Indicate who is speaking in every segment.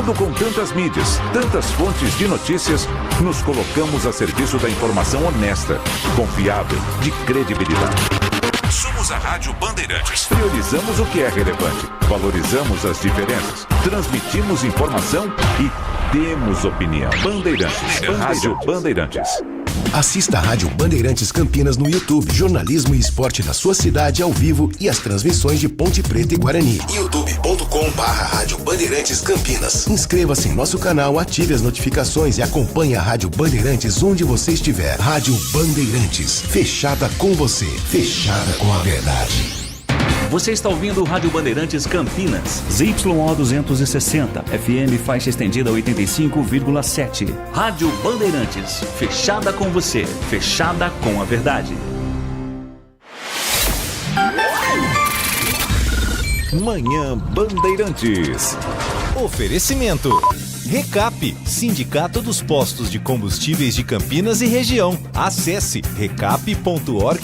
Speaker 1: Tudo com tantas mídias, tantas fontes de notícias, nos colocamos a serviço da informação honesta, confiável, de credibilidade. Somos a Rádio Bandeirantes. Priorizamos o que é relevante, valorizamos as diferenças, transmitimos informação e temos opinião. Bandeirantes, Rádio Bandeirantes.
Speaker 2: Assista a Rádio Bandeirantes Campinas no YouTube. Jornalismo e esporte da sua cidade ao vivo e as transmissões de Ponte Preta e Guarani. youtube.com/Rádio Bandeirantes Campinas. Inscreva-se em nosso canal, ative as notificações e acompanhe a Rádio Bandeirantes onde você estiver. Rádio Bandeirantes, fechada com você, fechada com a verdade.
Speaker 3: Você está ouvindo o Rádio Bandeirantes Campinas, ZYO 260, FM faixa estendida 85,7. Rádio Bandeirantes, fechada com você, fechada com a verdade.
Speaker 1: Manhã Bandeirantes.
Speaker 4: Oferecimento. Recap, Sindicato dos Postos de Combustíveis de Campinas e Região. Acesse recap.org.br.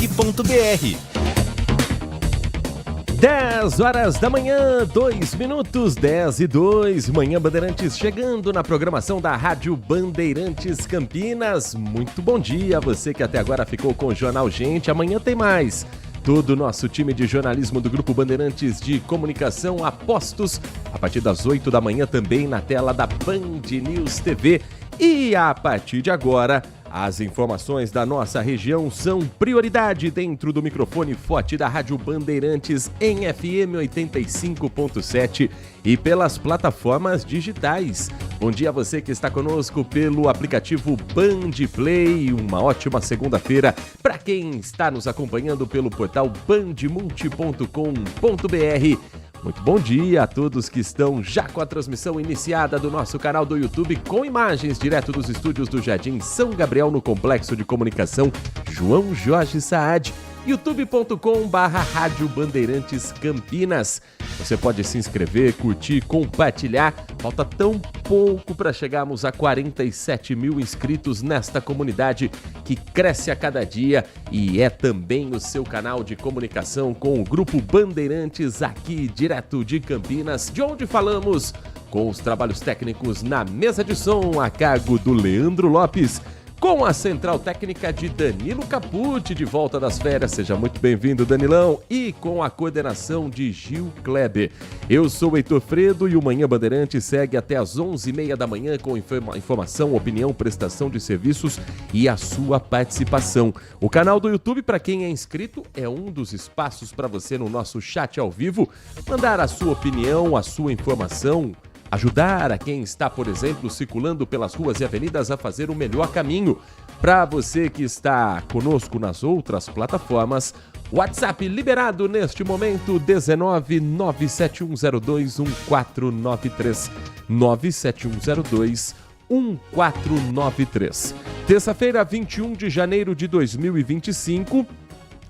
Speaker 5: 10 horas da manhã, 2 minutos, 10 e 2. Manhã Bandeirantes chegando na programação da Rádio Bandeirantes Campinas. Muito bom dia a você que até agora ficou com o Jornal Gente. Amanhã tem mais. Todo o nosso time de jornalismo do Grupo Bandeirantes de Comunicação a postos, a partir das 8 da manhã também na tela da Band News TV. E a partir de agora, as informações da nossa região são prioridade dentro do microfone forte da Rádio Bandeirantes em FM 85.7 e pelas plataformas digitais. Bom dia a você que está conosco pelo aplicativo Band Play. Uma ótima segunda-feira para quem está nos acompanhando pelo portal bandmulti.com.br. Muito bom dia a todos que estão já com a transmissão iniciada do nosso canal do YouTube com imagens direto dos estúdios do Jardim São Gabriel no Complexo de Comunicação João Jorge Saad, youtube.com/Rádio Bandeirantes Campinas. Você pode se inscrever, curtir, compartilhar. Falta tão pouco para chegarmos a 47 mil inscritos nesta comunidade que cresce a cada dia e é também o seu canal de comunicação com o Grupo Bandeirantes aqui direto de Campinas, de onde falamos com os trabalhos técnicos na mesa de som a cargo do Leandro Lopes, com a central técnica de Danilo Capucci, de volta das férias. Seja muito bem-vindo, Danilão. E com a coordenação de Gil Kleber. Eu sou o Heitor Fredo e o Manhã Bandeirantes segue até às 11h30 da manhã com informação, opinião, prestação de serviços e a sua participação. O canal do YouTube, para quem é inscrito, é um dos espaços para você no nosso chat ao vivo mandar a sua opinião, a sua informação, ajudar a quem está, por exemplo, circulando pelas ruas e avenidas a fazer o melhor caminho. Para você que está conosco nas outras plataformas, WhatsApp liberado neste momento, 19 97102 1493. 97102 1493. Terça-feira, 21 de janeiro de 2025.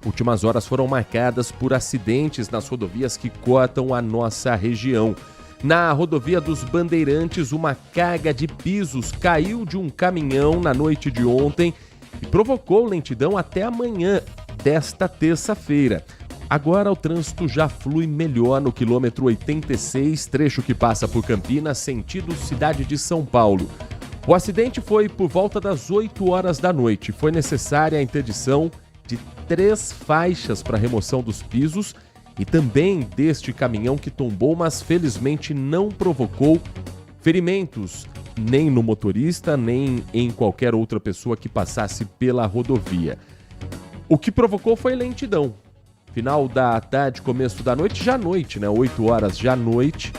Speaker 5: Últimas horas foram marcadas por acidentes nas rodovias que cortam a nossa região. Na rodovia dos Bandeirantes, uma carga de pisos caiu de um caminhão na noite de ontem e provocou lentidão até amanhã desta terça-feira. Agora o trânsito já flui melhor no quilômetro 86, trecho que passa por Campinas, sentido cidade de São Paulo. O acidente foi por volta das 8 horas da noite. Foi necessária a interdição de 3 faixas para remoção dos pisos e também deste caminhão que tombou, mas felizmente não provocou ferimentos nem no motorista, nem em qualquer outra pessoa que passasse pela rodovia. O que provocou foi lentidão. Final da tarde, começo da noite, já noite, 8 horas já noite.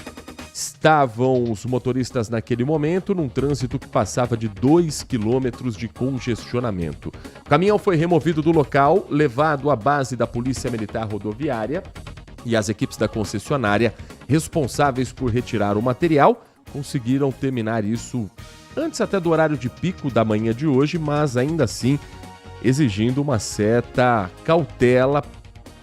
Speaker 5: Estavam os motoristas naquele momento num trânsito que passava de 2 quilômetros de congestionamento. O caminhão foi removido do local, levado à base da Polícia Militar Rodoviária e as equipes da concessionária responsáveis por retirar o material conseguiram terminar isso antes até do horário de pico da manhã de hoje, mas ainda assim exigindo uma certa cautela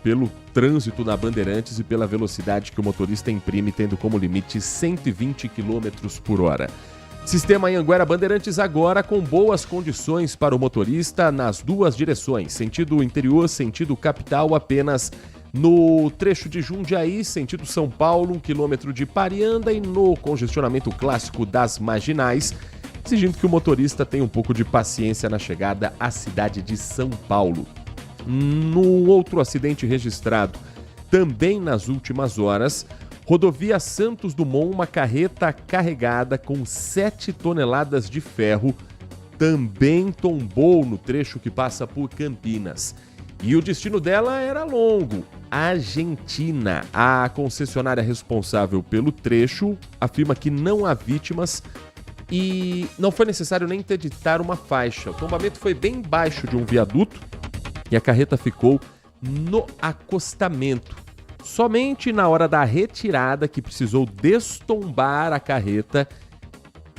Speaker 5: pelo trânsito na Bandeirantes e pela velocidade que o motorista imprime, tendo como limite 120 km por hora. Sistema Anhanguera Bandeirantes agora com boas condições para o motorista nas duas direções, sentido interior, sentido capital, apenas No trecho de Jundiaí, sentido São Paulo, 1 quilômetro de Parianda, e no congestionamento clássico das Marginais, exigindo que o motorista tenha um pouco de paciência na chegada à cidade de São Paulo. No outro acidente registrado, também nas últimas horas, rodovia Santos Dumont, uma carreta carregada com 7 toneladas de ferro também tombou no trecho que passa por Campinas. E o destino dela era longo, Argentina. A concessionária responsável pelo trecho afirma que não há vítimas e não foi necessário nem interditar uma faixa. O tombamento foi bem embaixo de um viaduto e a carreta ficou no acostamento. Somente na hora da retirada, que precisou destombar a carreta,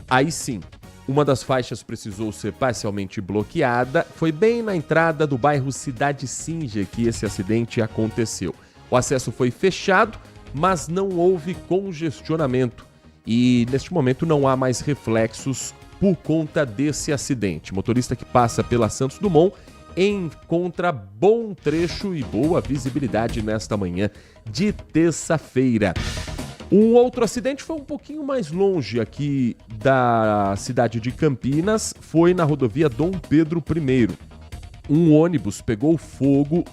Speaker 5: aí sim, uma das faixas precisou ser parcialmente bloqueada. Foi bem na entrada do bairro Cidade Singer que esse acidente aconteceu. O acesso foi fechado, mas não houve congestionamento. E neste momento não há mais reflexos por conta desse acidente. O motorista que passa pela Santos Dumont encontra bom trecho e boa visibilidade nesta manhã de terça-feira. Um outro acidente foi um pouquinho mais longe aqui da cidade de Campinas, foi na rodovia Dom Pedro I. Um ônibus pegou fogo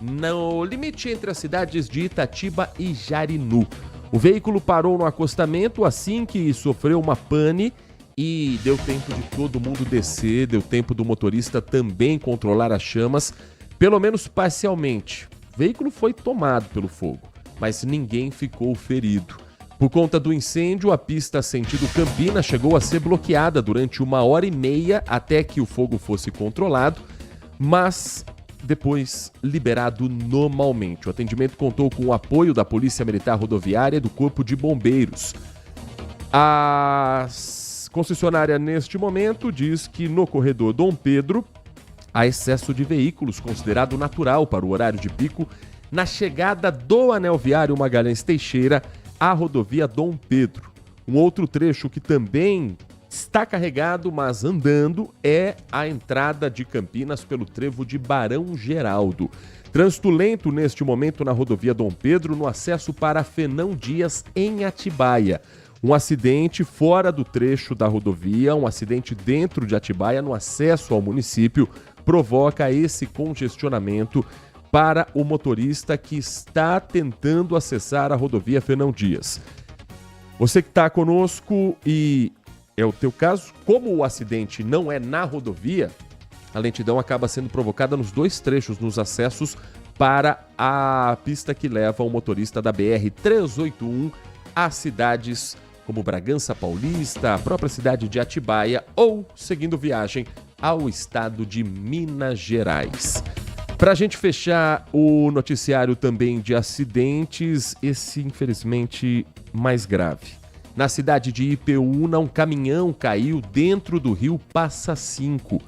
Speaker 5: no limite entre as cidades de Itatiba e Jarinu. O veículo parou no acostamento assim que sofreu uma pane e deu tempo de todo mundo descer, deu tempo do motorista também controlar as chamas, pelo menos parcialmente. O veículo foi tomado pelo fogo, mas ninguém ficou ferido. Por conta do incêndio, a pista sentido Campinas chegou a ser bloqueada durante 1h30 até que o fogo fosse controlado, mas depois liberado normalmente. O atendimento contou com o apoio da Polícia Militar Rodoviária e do Corpo de Bombeiros. A concessionária, neste momento, diz que no corredor Dom Pedro há excesso de veículos, considerado natural para o horário de pico, na chegada do anel viário Magalhães Teixeira à rodovia Dom Pedro. Um outro trecho que também está carregado, mas andando, é a entrada de Campinas pelo trevo de Barão Geraldo. Trânsito lento neste momento na rodovia Dom Pedro, no acesso para Fernão Dias, em Atibaia. Um acidente fora do trecho da rodovia, um acidente dentro de Atibaia, no acesso ao município, provoca esse congestionamento para o motorista que está tentando acessar a rodovia Fernão Dias. Você que está conosco e é o teu caso, como o acidente não é na rodovia, a lentidão acaba sendo provocada nos dois trechos, nos acessos para a pista que leva o motorista da BR-381 a cidades como Bragança Paulista, a própria cidade de Atibaia ou seguindo viagem ao estado de Minas Gerais. Para a gente fechar o noticiário também de acidentes, esse infelizmente mais grave. Na cidade de Ipeúna, um caminhão caiu dentro do rio Passa Cinco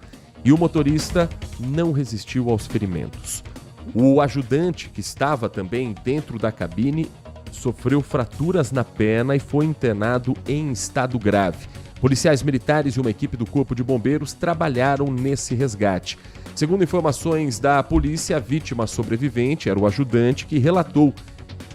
Speaker 5: e o motorista não resistiu aos ferimentos. O ajudante, que estava também dentro da cabine, sofreu fraturas na perna e foi internado em estado grave. Policiais militares e uma equipe do Corpo de Bombeiros trabalharam nesse resgate. Segundo informações da polícia, a vítima sobrevivente era o ajudante que relatou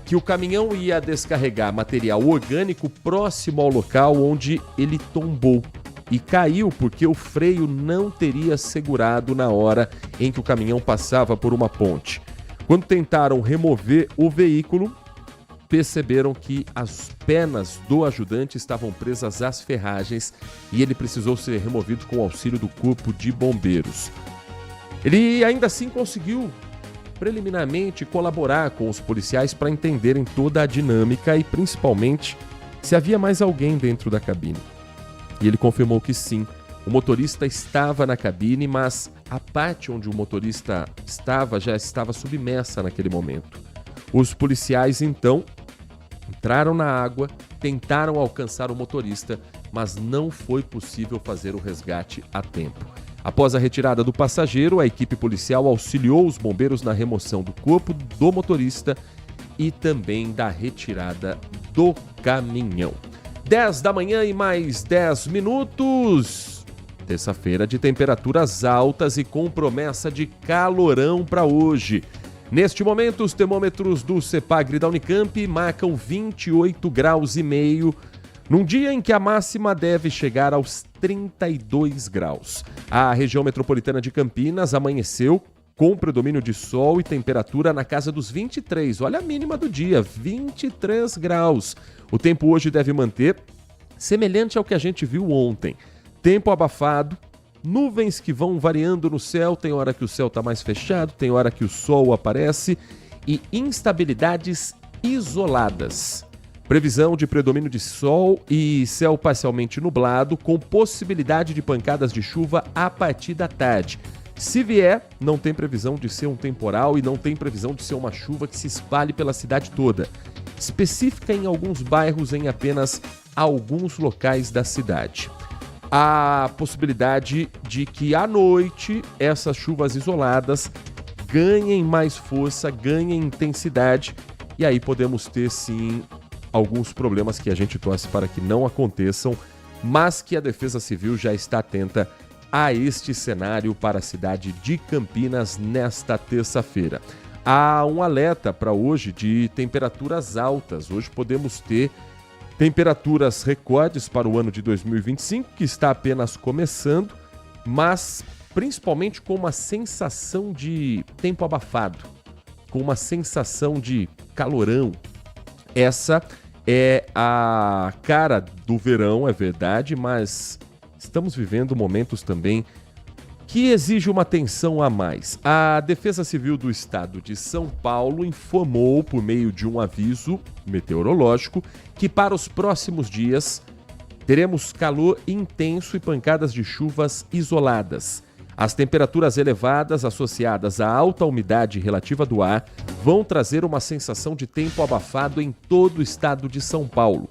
Speaker 5: que o caminhão ia descarregar material orgânico próximo ao local onde ele tombou e caiu porque o freio não teria segurado na hora em que o caminhão passava por uma ponte. Quando tentaram remover o veículo, perceberam que as pernas do ajudante estavam presas às ferragens e ele precisou ser removido com o auxílio do Corpo de Bombeiros. Ele ainda assim conseguiu preliminarmente colaborar com os policiais para entenderem toda a dinâmica e principalmente se havia mais alguém dentro da cabine. E ele confirmou que sim, o motorista estava na cabine, mas a parte onde o motorista estava já estava submersa naquele momento. Os policiais então entraram na água, tentaram alcançar o motorista, mas não foi possível fazer o resgate a tempo. Após a retirada do passageiro, a equipe policial auxiliou os bombeiros na remoção do corpo do motorista e também da retirada do caminhão. 10 da manhã e mais 10 minutos. Terça-feira de temperaturas altas e com promessa de calorão para hoje. Neste momento, os termômetros do CEPAGRE da Unicamp marcam 28 graus e meio, num dia em que a máxima deve chegar aos 32 graus. A região metropolitana de Campinas amanheceu com predomínio de sol e temperatura na casa dos 23. Olha a mínima do dia, 23 graus. O tempo hoje deve manter semelhante ao que a gente viu ontem. Tempo abafado, nuvens que vão variando no céu, tem hora que o céu está mais fechado, tem hora que o sol aparece e instabilidades isoladas. Previsão de predomínio de sol e céu parcialmente nublado, com possibilidade de pancadas de chuva a partir da tarde. Se vier, não tem previsão de ser um temporal e não tem previsão de ser uma chuva que se espalhe pela cidade toda. Específica em alguns bairros, em apenas alguns locais da cidade. Há possibilidade de que à noite essas chuvas isoladas ganhem mais força, ganhem intensidade e aí podemos ter sim alguns problemas que a gente torce para que não aconteçam, mas que a Defesa Civil já está atenta a este cenário para a cidade de Campinas nesta terça-feira. Há um alerta para hoje de temperaturas altas. Hoje podemos ter temperaturas recordes para o ano de 2025, que está apenas começando, mas principalmente com uma sensação de tempo abafado, com uma sensação de calorão. Essa é a cara do verão, é verdade, mas estamos vivendo momentos também que exigem uma atenção a mais. A Defesa Civil do Estado de São Paulo informou, por meio de um aviso meteorológico, que para os próximos dias teremos calor intenso e pancadas de chuvas isoladas. As temperaturas elevadas associadas à alta umidade relativa do ar vão trazer uma sensação de tempo abafado em todo o estado de São Paulo.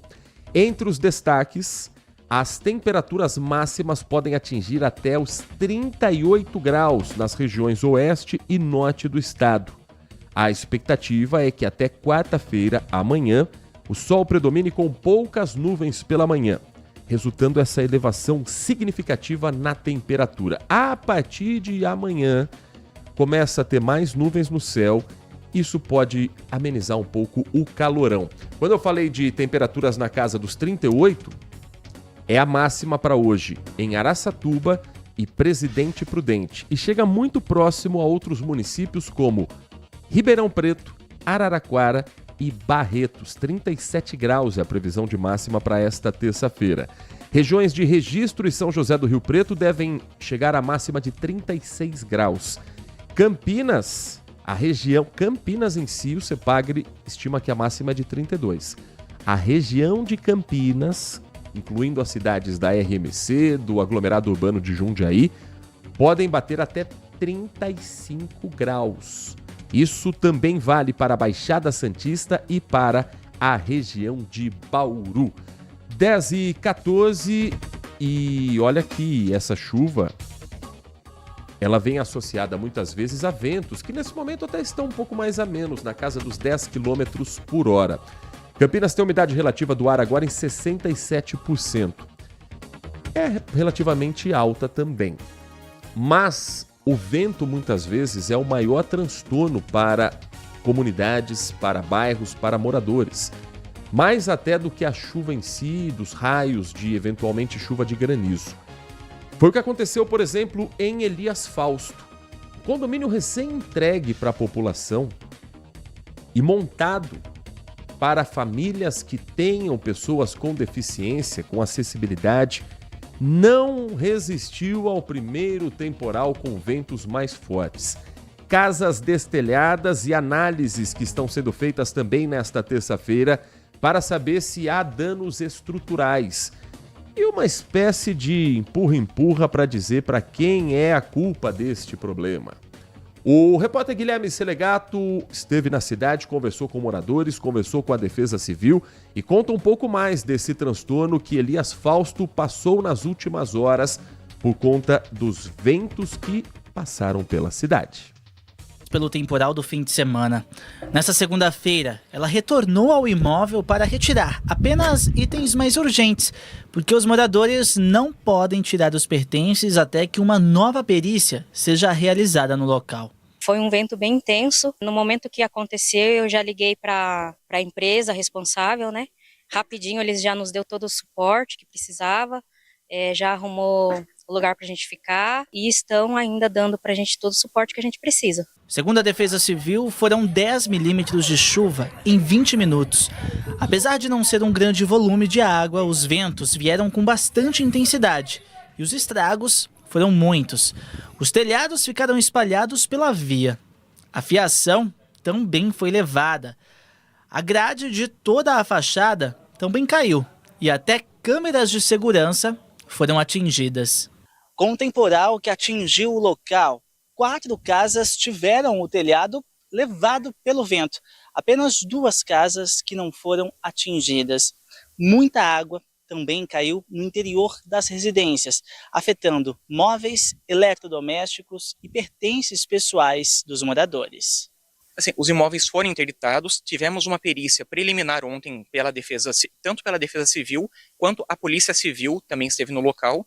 Speaker 5: Entre os destaques, as temperaturas máximas podem atingir até os 38 graus nas regiões oeste e norte do estado. A expectativa é que até quarta-feira, amanhã, o sol predomine com poucas nuvens pela manhã, resultando essa elevação significativa na temperatura. A partir de amanhã, começa a ter mais nuvens no céu. Isso pode amenizar um pouco o calorão. Quando eu falei de temperaturas na casa dos 38, é a máxima para hoje em Araçatuba e Presidente Prudente. E chega muito próximo a outros municípios como Ribeirão Preto, Araraquara e Barretos. 37 graus é a previsão de máxima para esta terça-feira. Regiões de Registro e São José do Rio Preto devem chegar à máxima de 36 graus. Campinas, a região Campinas em si, o CEPAGRE estima que a máxima é de 32. A região de Campinas, incluindo as cidades da RMC, do aglomerado urbano de Jundiaí, podem bater até 35 graus. Isso também vale para a Baixada Santista e para a região de Bauru. 10h14 e olha que essa chuva, ela vem associada muitas vezes a ventos, que nesse momento até estão um pouco mais a menos, na casa dos 10 km por hora. Campinas tem umidade relativa do ar agora em 67%. É relativamente alta também. Mas o vento muitas vezes é o maior transtorno para comunidades, para bairros, para moradores. Mais até do que a chuva em si, dos raios de eventualmente chuva de granizo. Foi o que aconteceu, por exemplo, em Elias Fausto. Condomínio recém-entregue para a população e montado para famílias que tenham pessoas com deficiência, com acessibilidade, não resistiu ao primeiro temporal com ventos mais fortes. Casas destelhadas e análises que estão sendo feitas também nesta terça-feira para saber se há danos estruturais. E uma espécie de empurra-empurra para dizer para quem é a culpa deste problema. O repórter Guilherme Selegato esteve na cidade, conversou com moradores, conversou com a Defesa Civil e conta um pouco mais desse transtorno que Elias Fausto passou nas últimas horas por conta dos ventos que passaram pela cidade.
Speaker 6: Pelo temporal do fim de semana. Nessa segunda-feira, ela retornou ao imóvel para retirar apenas itens mais urgentes, porque os moradores não podem tirar os pertences até que uma nova perícia seja realizada no local.
Speaker 7: Foi um vento bem intenso. No momento que aconteceu, eu já liguei para a empresa responsável, né? Rapidinho eles já nos deu todo o suporte que precisava, já arrumou o lugar para a gente ficar e estão ainda dando para a gente todo o suporte que a gente precisa.
Speaker 6: Segundo a Defesa Civil, foram 10 milímetros de chuva em 20 minutos. Apesar de não ser um grande volume de água, os ventos vieram com bastante intensidade e os estragos foram muitos. Os telhados ficaram espalhados pela via. A fiação também foi levada. A grade de toda a fachada também caiu e até câmeras de segurança foram atingidas. Com o temporal que atingiu o local, 4 casas tiveram o telhado levado pelo vento. Apenas 2 casas que não foram atingidas. Muita água também caiu no interior das residências, afetando móveis, eletrodomésticos e pertences pessoais dos moradores.
Speaker 8: Assim, os imóveis foram interditados, tivemos uma perícia preliminar ontem tanto pela Defesa Civil quanto a Polícia Civil também esteve no local.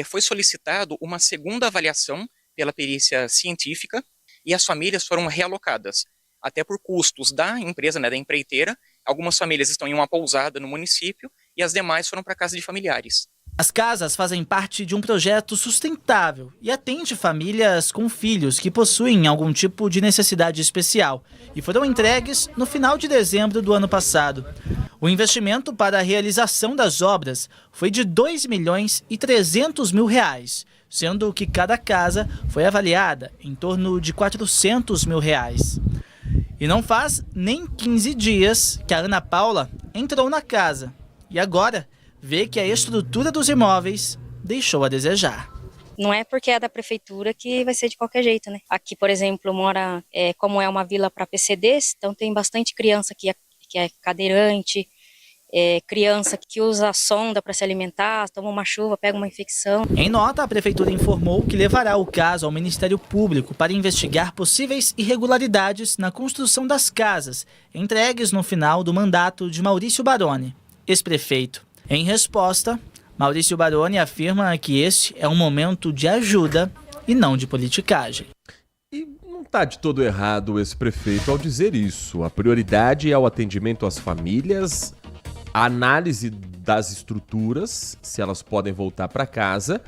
Speaker 8: Foi solicitado uma segunda avaliação pela perícia científica e as famílias foram realocadas, até por custos da empresa, né, da empreiteira. Algumas famílias estão em uma pousada no município e as demais foram para casa de familiares.
Speaker 6: As casas fazem parte de um projeto sustentável e atende famílias com filhos que possuem algum tipo de necessidade especial e foram entregues no final de dezembro do ano passado. O investimento para a realização das obras foi de R$ 2.300.000, sendo que cada casa foi avaliada em torno de R$ 400.000. E não faz nem 15 dias que a Ana Paula entrou na casa e agora vê que a estrutura dos imóveis deixou a desejar.
Speaker 7: Não é porque é da prefeitura que vai ser de qualquer jeito, né? Aqui, por exemplo, mora, como é uma vila para PCDs, então tem bastante criança que é cadeirante, criança que usa sonda para se alimentar, toma uma chuva, pega uma infecção.
Speaker 6: Em nota, a prefeitura informou que levará o caso ao Ministério Público para investigar possíveis irregularidades na construção das casas, entregues no final do mandato de Maurício Baroni, ex-prefeito. Em resposta, Maurício Baroni afirma que este é um momento de ajuda e não de politicagem.
Speaker 5: E não está de todo errado esse prefeito ao dizer isso. A prioridade é o atendimento às famílias, a análise das estruturas, se elas podem voltar para casa,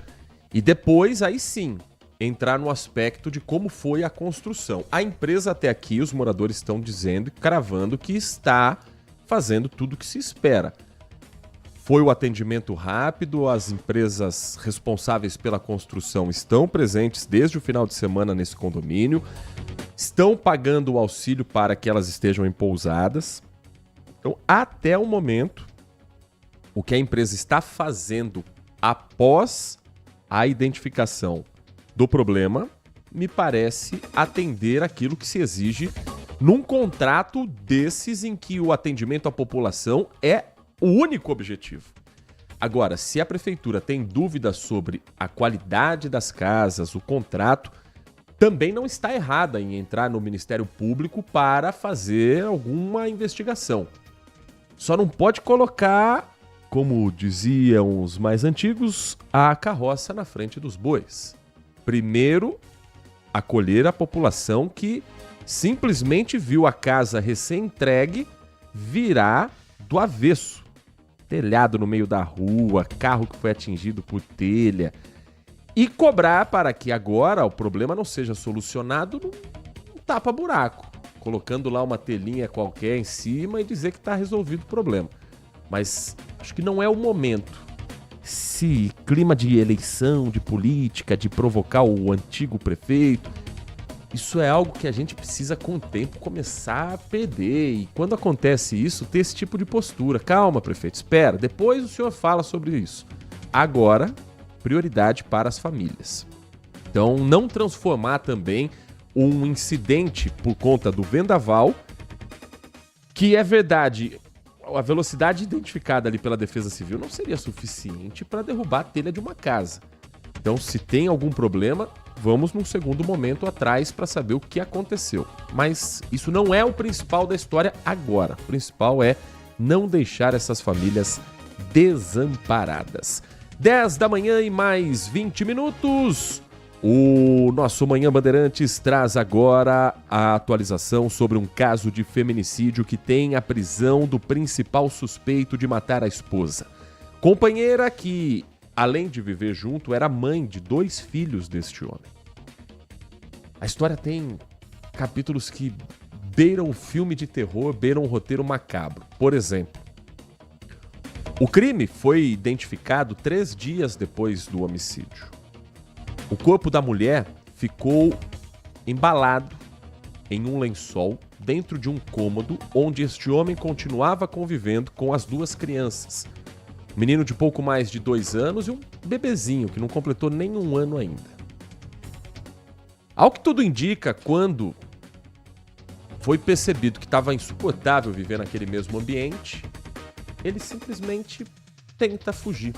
Speaker 5: e depois, aí sim, entrar no aspecto de como foi a construção. A empresa até aqui, os moradores estão dizendo, cravando que está fazendo tudo o que se espera. Foi o atendimento rápido, as empresas responsáveis pela construção estão presentes desde o final de semana nesse condomínio, estão pagando o auxílio para que elas estejam em pousadas. Então, até o momento, o que a empresa está fazendo após a identificação do problema, me parece atender aquilo que se exige num contrato desses em que o atendimento à população é o único objetivo. Agora, se a prefeitura tem dúvidas sobre a qualidade das casas, o contrato, também não está errada em entrar no Ministério Público para fazer alguma investigação. Só não pode colocar, como diziam os mais antigos, a carroça na frente dos bois. Primeiro, acolher a população que simplesmente viu a casa recém-entregue virar do avesso. Telhado no meio da rua, carro que foi atingido por telha. E cobrar para que agora o problema não seja solucionado num tapa-buraco, colocando lá uma telinha qualquer em cima e dizer que está resolvido o problema. Mas acho que não é o momento. Esse clima de eleição, de política, de provocar o antigo prefeito, isso é algo que a gente precisa, com o tempo, começar a perder. E quando acontece isso, ter esse tipo de postura. Calma, prefeito, espera. Depois o senhor fala sobre isso. Agora, prioridade para as famílias. Então, não transformar também um incidente por conta do vendaval, que é verdade, a velocidade identificada ali pela Defesa Civil não seria suficiente para derrubar a telha de uma casa. Então, se tem algum problema, vamos num segundo momento atrás para saber o que aconteceu. Mas isso não é o principal da história agora. O principal é não deixar essas famílias desamparadas. 10 da manhã e mais 20 minutos. O nosso Manhã Bandeirantes traz agora a atualização sobre um caso de feminicídio que tem a prisão do principal suspeito de matar a esposa. Companheira que, além de viver junto, era mãe de 2 filhos deste homem. A história tem capítulos que beiram um filme de terror, beiram um roteiro macabro. Por exemplo, o crime foi identificado 3 dias depois do homicídio. O corpo da mulher ficou embalado em um lençol dentro de um cômodo onde este homem continuava convivendo com as 2 crianças. Um menino de pouco mais de 2 anos e um bebezinho que não completou nem 1 ano ainda. Ao que tudo indica, quando foi percebido que estava insuportável viver naquele mesmo ambiente, ele simplesmente tenta fugir.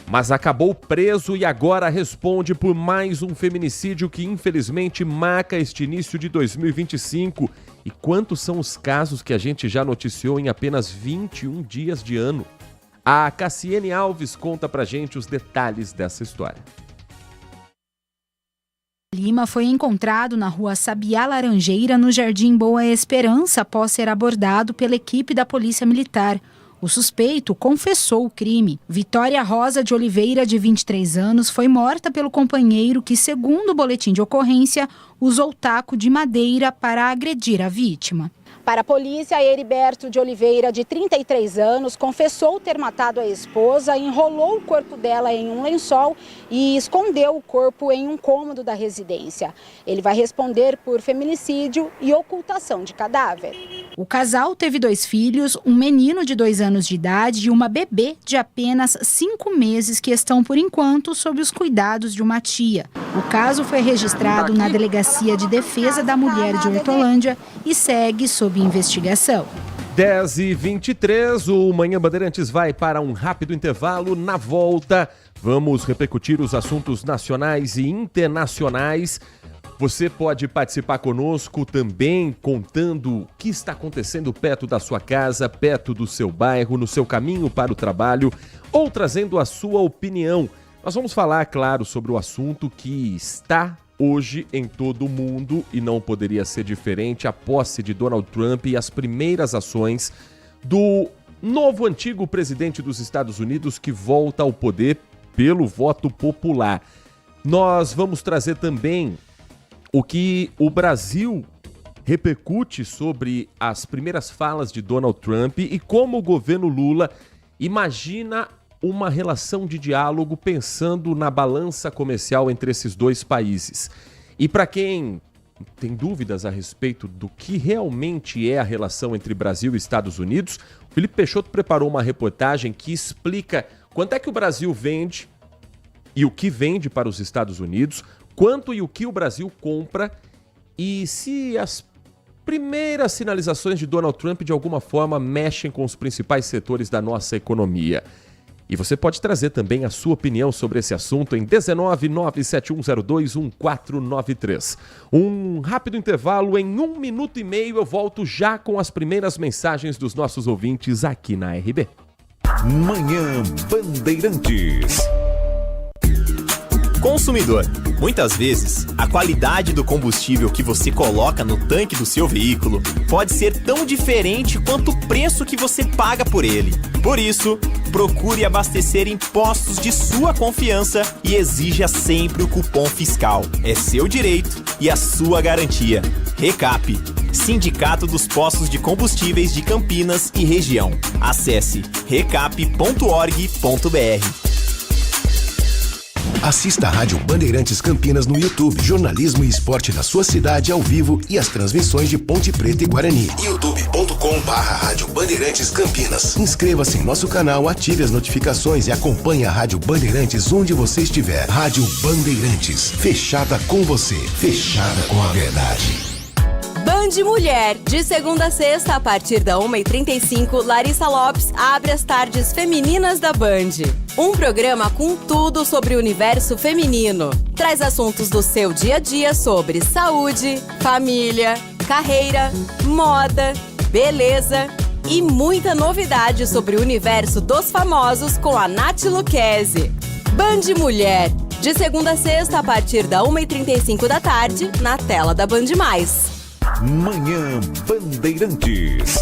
Speaker 5: Mas acabou preso e agora responde por mais um feminicídio que infelizmente marca este início de 2025. E quantos são os casos que a gente já noticiou em apenas 21 dias de ano? A Cassiane Alves conta pra gente os detalhes dessa história.
Speaker 9: Lima foi encontrado na rua Sabiá Laranjeira, no Jardim Boa Esperança, após ser abordado pela equipe da Polícia Militar. O suspeito confessou o crime. Vitória Rosa de Oliveira, de 23 anos, foi morta pelo companheiro que, segundo o boletim de ocorrência, usou taco de madeira para agredir a vítima.
Speaker 10: Para a polícia, Heriberto de Oliveira, de 33 anos, confessou ter matado a esposa, enrolou o corpo dela em um lençol e escondeu o corpo em um cômodo da residência. Ele vai responder por feminicídio e ocultação de cadáver.
Speaker 9: O casal teve 2 filhos, um menino de 2 anos de idade e uma bebê de apenas 5 meses que estão, por enquanto, sob os cuidados de uma tia. O caso foi registrado na Delegacia de Defesa da Mulher de Hortolândia e segue sob investigação.
Speaker 5: 10h23, o Manhã Bandeirantes vai para um rápido intervalo. Na volta, vamos repercutir os assuntos nacionais e internacionais. Você pode participar conosco também, contando o que está acontecendo perto da sua casa, perto do seu bairro, no seu caminho para o trabalho, ou trazendo a sua opinião. Nós vamos falar, claro, sobre o assunto que está hoje em todo o mundo e não poderia ser diferente: a posse de Donald Trump e as primeiras ações do novo antigo presidente dos Estados Unidos que volta ao poder pelo voto popular. Nós vamos trazer também o que o Brasil repercute sobre as primeiras falas de Donald Trump e como o governo Lula imagina uma relação de diálogo pensando na balança comercial entre esses 2 países. E para quem tem dúvidas a respeito do que realmente é a relação entre Brasil e Estados Unidos, o Felipe Peixoto preparou uma reportagem que explica quanto é que o Brasil vende e o que vende para os Estados Unidos, quanto e o que o Brasil compra e se as primeiras sinalizações de Donald Trump de alguma forma mexem com os principais setores da nossa economia. E você pode trazer também a sua opinião sobre esse assunto em 19971021493. Um rápido intervalo, em 1 minuto e meio eu volto já com as primeiras mensagens dos nossos ouvintes aqui na RB.
Speaker 1: Manhã Bandeirantes.
Speaker 4: Consumidor, muitas vezes a qualidade do combustível que você coloca no tanque do seu veículo pode ser tão diferente quanto o preço que você paga por ele. Por isso, procure abastecer em postos de sua confiança e exija sempre o cupom fiscal. É seu direito e a sua garantia. Recap, Sindicato dos Postos de Combustíveis de Campinas e Região. Acesse recap.org.br.
Speaker 2: Assista a Rádio Bandeirantes Campinas no YouTube. Jornalismo e esporte da sua cidade ao vivo e as transmissões de Ponte Preta e Guarani. youtube.com/Rádio Bandeirantes Campinas. Inscreva-se em nosso canal, ative as notificações e acompanhe a Rádio Bandeirantes onde você estiver. Rádio Bandeirantes, fechada com você, fechada com a verdade.
Speaker 11: Band Mulher, de segunda a sexta, a partir da 1h35, Larissa Lopes abre as tardes femininas da Band. Um programa com tudo sobre o universo feminino. Traz assuntos do seu dia a dia sobre saúde, família, carreira, moda, beleza e muita novidade sobre o universo dos famosos com a Nath Lucchesi. Band Mulher, de segunda a sexta, a partir da 1h35 da tarde, na tela da Band+.
Speaker 1: Manhã Bandeirantes.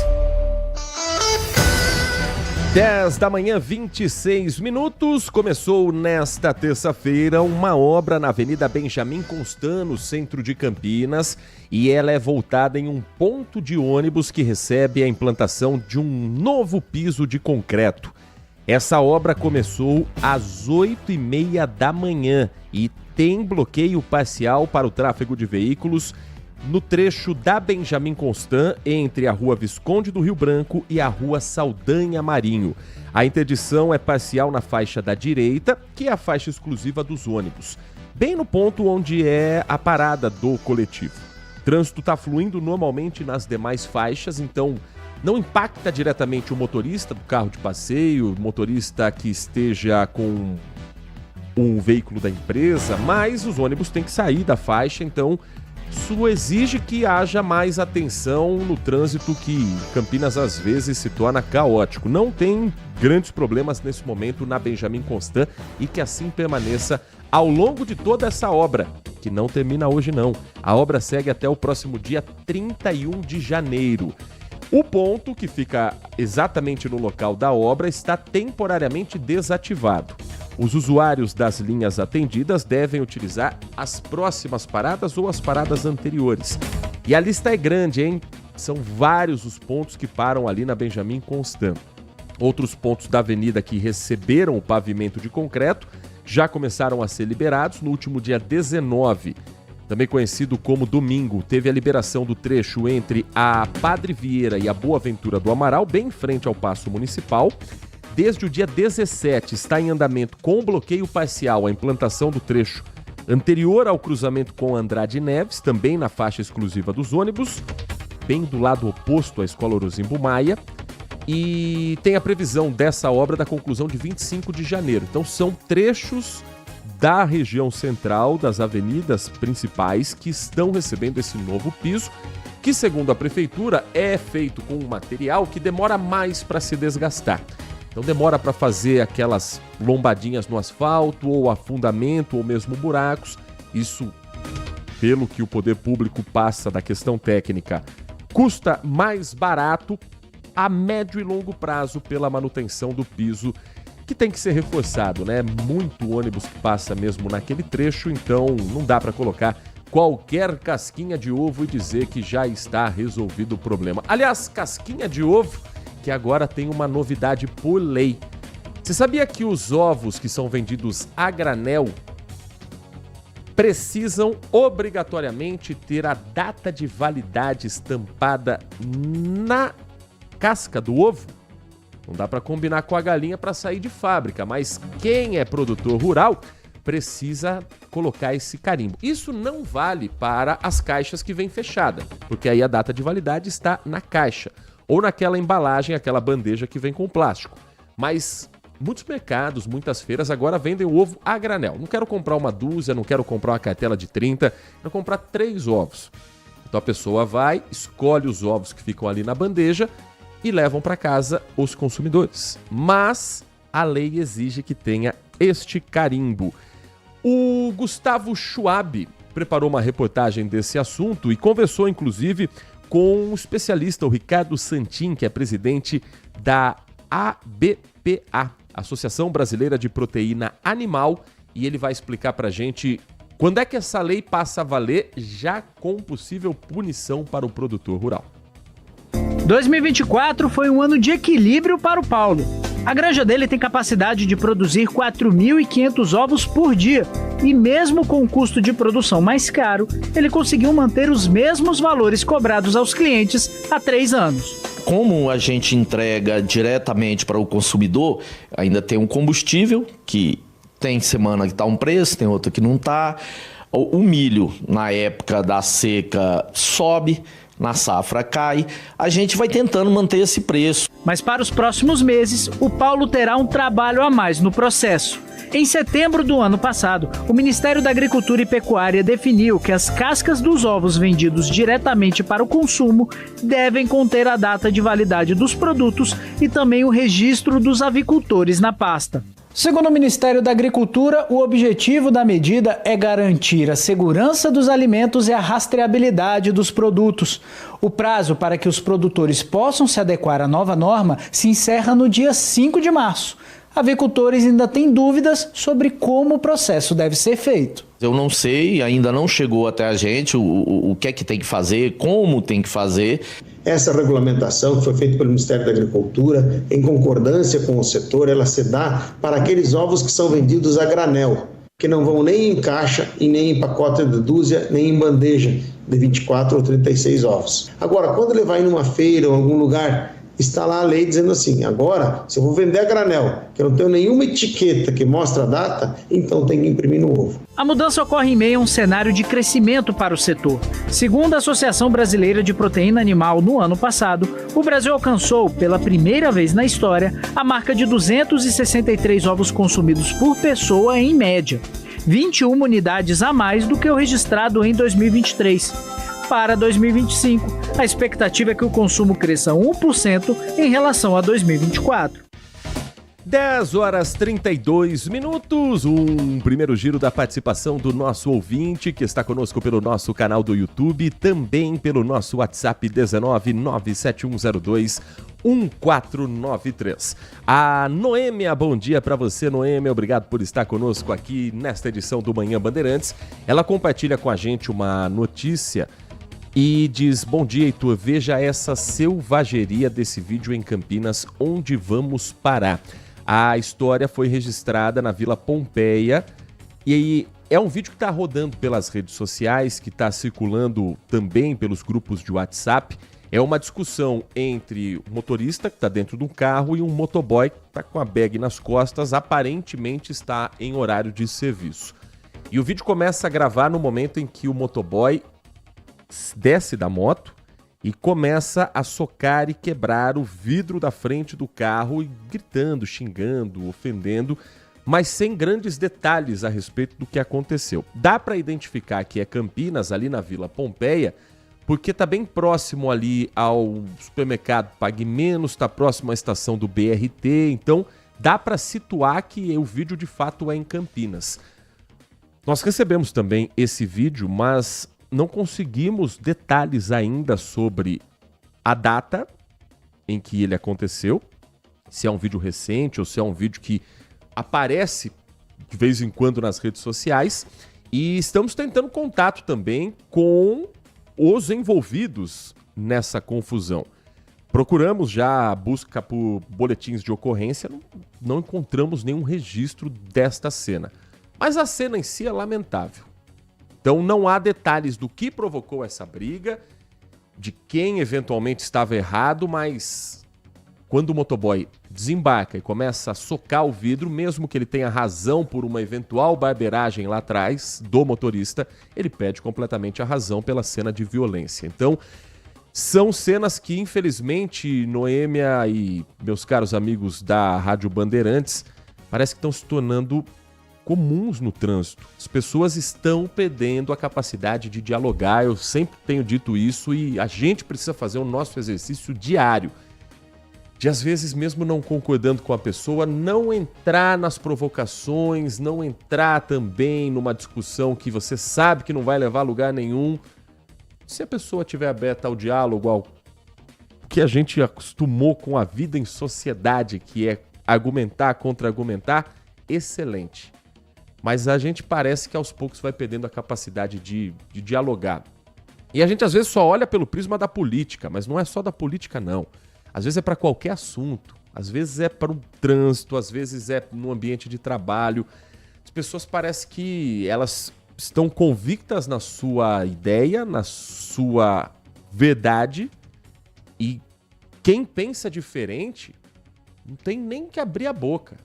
Speaker 5: 10 da manhã, 26 minutos. Começou nesta terça-feira uma obra na Avenida Benjamin Constant, no centro de Campinas, e ela é voltada em um ponto de ônibus que recebe a implantação de um novo piso de concreto. Essa obra começou às 8h30 da manhã e tem bloqueio parcial para o tráfego de veículos no trecho da Benjamin Constant, entre a Rua Visconde do Rio Branco e a Rua Saldanha Marinho. A interdição é parcial na faixa da direita, que é a faixa exclusiva dos ônibus, bem no ponto onde é a parada do coletivo. O trânsito está fluindo normalmente nas demais faixas, então não impacta diretamente o motorista do carro de passeio, o motorista que esteja com um veículo da empresa, mas os ônibus têm que sair da faixa, então isso exige que haja mais atenção no trânsito, que Campinas às vezes se torna caótico. Não tem grandes problemas nesse momento na Benjamin Constant e que assim permaneça ao longo de toda essa obra, que não termina hoje não. A obra segue até o próximo dia 31 de janeiro. O ponto, que fica exatamente no local da obra, está temporariamente desativado. Os usuários das linhas atendidas devem utilizar as próximas paradas ou as paradas anteriores. E a lista é grande, hein? São vários os pontos que param ali na Benjamin Constant. Outros pontos da avenida que receberam o pavimento de concreto já começaram a ser liberados. No último dia 19, também conhecido como domingo, teve a liberação do trecho entre a Padre Vieira e a Boa Ventura do Amaral, bem em frente ao Paço Municipal. Desde o dia 17 está em andamento com bloqueio parcial a implantação do trecho anterior ao cruzamento com Andrade Neves, também na faixa exclusiva dos ônibus, bem do lado oposto à Escola Orozimbo Maia, e tem a previsão dessa obra da conclusão de 25 de janeiro. Então são trechos da região central, das avenidas principais, que estão recebendo esse novo piso, que segundo a prefeitura é feito com um material que demora mais para se desgastar. Então demora para fazer aquelas lombadinhas no asfalto, ou afundamento, ou mesmo buracos. Isso, pelo que o poder público passa da questão técnica, custa mais barato a médio e longo prazo pela manutenção do piso, que tem que ser reforçado, né? Muito ônibus que passa mesmo naquele trecho, então não dá para colocar qualquer casquinha de ovo e dizer que já está resolvido o problema. Aliás, casquinha de ovo que agora tem uma novidade por lei. Você sabia que os ovos que são vendidos a granel precisam obrigatoriamente ter a data de validade estampada na casca do ovo? Não dá para combinar com a galinha para sair de fábrica, mas quem é produtor rural precisa colocar esse carimbo. Isso não vale para as caixas que vêm fechada, porque aí a data de validade está na caixa ou naquela embalagem, aquela bandeja que vem com plástico. Mas muitos mercados, muitas feiras agora vendem o ovo a granel. Não quero comprar uma dúzia, não quero comprar uma cartela de 30, quero comprar 3 ovos. Então a pessoa vai, escolhe os ovos que ficam ali na bandeja e levam para casa os consumidores. Mas a lei exige que tenha este carimbo. O Gustavo Schwab preparou uma reportagem desse assunto e conversou, inclusive, com um especialista, o Ricardo Santin, que é presidente da ABPA, Associação Brasileira de Proteína Animal, e ele vai explicar pra gente quando é que essa lei passa a valer, já com possível punição para o produtor rural.
Speaker 12: 2024 foi um ano de equilíbrio para o Paulo. A granja dele tem capacidade de produzir 4.500 ovos por dia e mesmo com o custo de produção mais caro, ele conseguiu manter os mesmos valores cobrados aos clientes há 3 anos.
Speaker 13: Como a gente entrega diretamente para o consumidor, ainda tem um combustível que tem semana que está um preço, tem outra que não está. O milho, na época da seca, sobe, na safra cai. A gente vai tentando manter esse preço.
Speaker 12: Mas para os próximos meses, o Paulo terá um trabalho a mais no processo. Em setembro do ano passado, o Ministério da Agricultura e Pecuária definiu que as cascas dos ovos vendidos diretamente para o consumo devem conter a data de validade dos produtos e também o registro dos avicultores na pasta. Segundo o Ministério da Agricultura, o objetivo da medida é garantir a segurança dos alimentos e a rastreabilidade dos produtos. O prazo para que os produtores possam se adequar à nova norma se encerra no dia 5 de março. Avicultores ainda têm dúvidas sobre como o processo deve ser feito.
Speaker 13: Eu não sei, ainda não chegou até a gente o que é que tem que fazer, como tem que fazer.
Speaker 14: Essa regulamentação que foi feita pelo Ministério da Agricultura, em concordância com o setor, ela se dá para aqueles ovos que são vendidos a granel, que não vão nem em caixa e nem em pacote de dúzia, nem em bandeja de 24 ou 36 ovos. Agora, quando ele vai em uma feira ou em algum lugar, está lá a lei dizendo assim, agora, se eu vou vender a granel, que eu não tenho nenhuma etiqueta que mostra a data, então tem que imprimir no ovo.
Speaker 12: A mudança ocorre em meio a um cenário de crescimento para o setor. Segundo a Associação Brasileira de Proteína Animal, no ano passado, o Brasil alcançou, pela primeira vez na história, a marca de 263 ovos consumidos por pessoa em média, 21 unidades a mais do que o registrado em 2023. Para 2025, a expectativa é que o consumo cresça 1% em relação a 2024.
Speaker 5: 10 horas 32 minutos, um primeiro giro da participação do nosso ouvinte que está conosco pelo nosso canal do YouTube, também pelo nosso WhatsApp 19971021493. A Noêmia, bom dia para você, Noêmia, obrigado por estar conosco aqui nesta edição do Manhã Bandeirantes. Ela compartilha com a gente uma notícia e diz, bom dia, Heitor, veja essa selvageria desse vídeo em Campinas, onde vamos parar. A história foi registrada na Vila Pompeia e é um vídeo que está rodando pelas redes sociais, que está circulando também pelos grupos de WhatsApp. É uma discussão entre o motorista, que está dentro de um carro, e um motoboy que está com a bag nas costas, aparentemente está em horário de serviço. E o vídeo começa a gravar no momento em que o motoboy desce da moto e começa a socar e quebrar o vidro da frente do carro, e gritando, xingando, ofendendo, mas sem grandes detalhes a respeito do que aconteceu. Dá para identificar que é Campinas, ali na Vila Pompeia, porque está bem próximo ali ao supermercado Pague Menos, está próximo à estação do BRT, então dá para situar que o vídeo de fato é em Campinas. Nós recebemos também esse vídeo, mas não conseguimos detalhes ainda sobre a data em que ele aconteceu, se é um vídeo recente ou se é um vídeo que aparece de vez em quando nas redes sociais, e estamos tentando contato também com os envolvidos nessa confusão. Procuramos já a busca por boletins de ocorrência, não encontramos nenhum registro desta cena. Mas a cena em si é lamentável. Então não há detalhes do que provocou essa briga, de quem eventualmente estava errado, mas quando o motoboy desembarca e começa a socar o vidro, mesmo que ele tenha razão por uma eventual barbeiragem lá atrás do motorista, ele perde completamente a razão pela cena de violência. Então, são cenas que, infelizmente, Noêmia e meus caros amigos da Rádio Bandeirantes, parece que estão se tornando comuns no trânsito. As pessoas estão perdendo a capacidade de dialogar, eu sempre tenho dito isso, e a gente precisa fazer o nosso exercício diário de, às vezes, mesmo não concordando com a pessoa, não entrar nas provocações, não entrar também numa discussão que você sabe que não vai levar a lugar nenhum. Se a pessoa estiver aberta ao diálogo, ao que a gente acostumou com a vida em sociedade, que é argumentar, contra-argumentar, excelente. Mas a gente parece que aos poucos vai perdendo a capacidade de dialogar. E a gente às vezes só olha pelo prisma da política, mas não é só da política não. Às vezes é para qualquer assunto, às vezes é para o trânsito, às vezes é no ambiente de trabalho. As pessoas parecem que elas estão convictas na sua ideia, na sua verdade, e quem pensa diferente não tem nem que abrir a boca.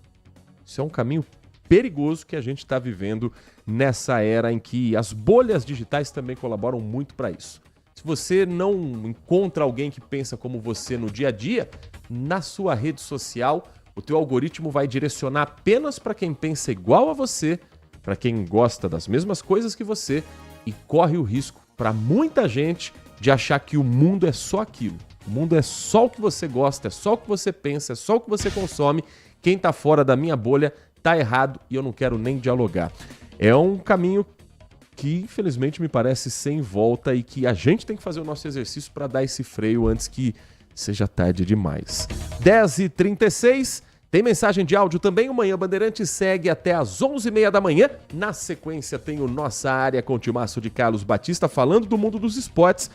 Speaker 5: Isso é um caminho perigoso que a gente está vivendo nessa era em que as bolhas digitais também colaboram muito para isso. Se você não encontra alguém que pensa como você no dia a dia, na sua rede social, o teu algoritmo vai direcionar apenas para quem pensa igual a você, para quem gosta das mesmas coisas que você, e corre o risco para muita gente de achar que o mundo é só aquilo. O mundo é só o que você gosta, é só o que você pensa, é só o que você consome. Quem está fora da minha bolha tá errado e eu não quero nem dialogar. É um caminho que, infelizmente, me parece sem volta e que a gente tem que fazer o nosso exercício para dar esse freio antes que seja tarde demais. 10h36, tem mensagem de áudio também. O Manhã Bandeirante segue até às 11h30 da manhã. Na sequência tem o Nossa Área com o timaço de Carlos Batista falando do mundo dos esportes.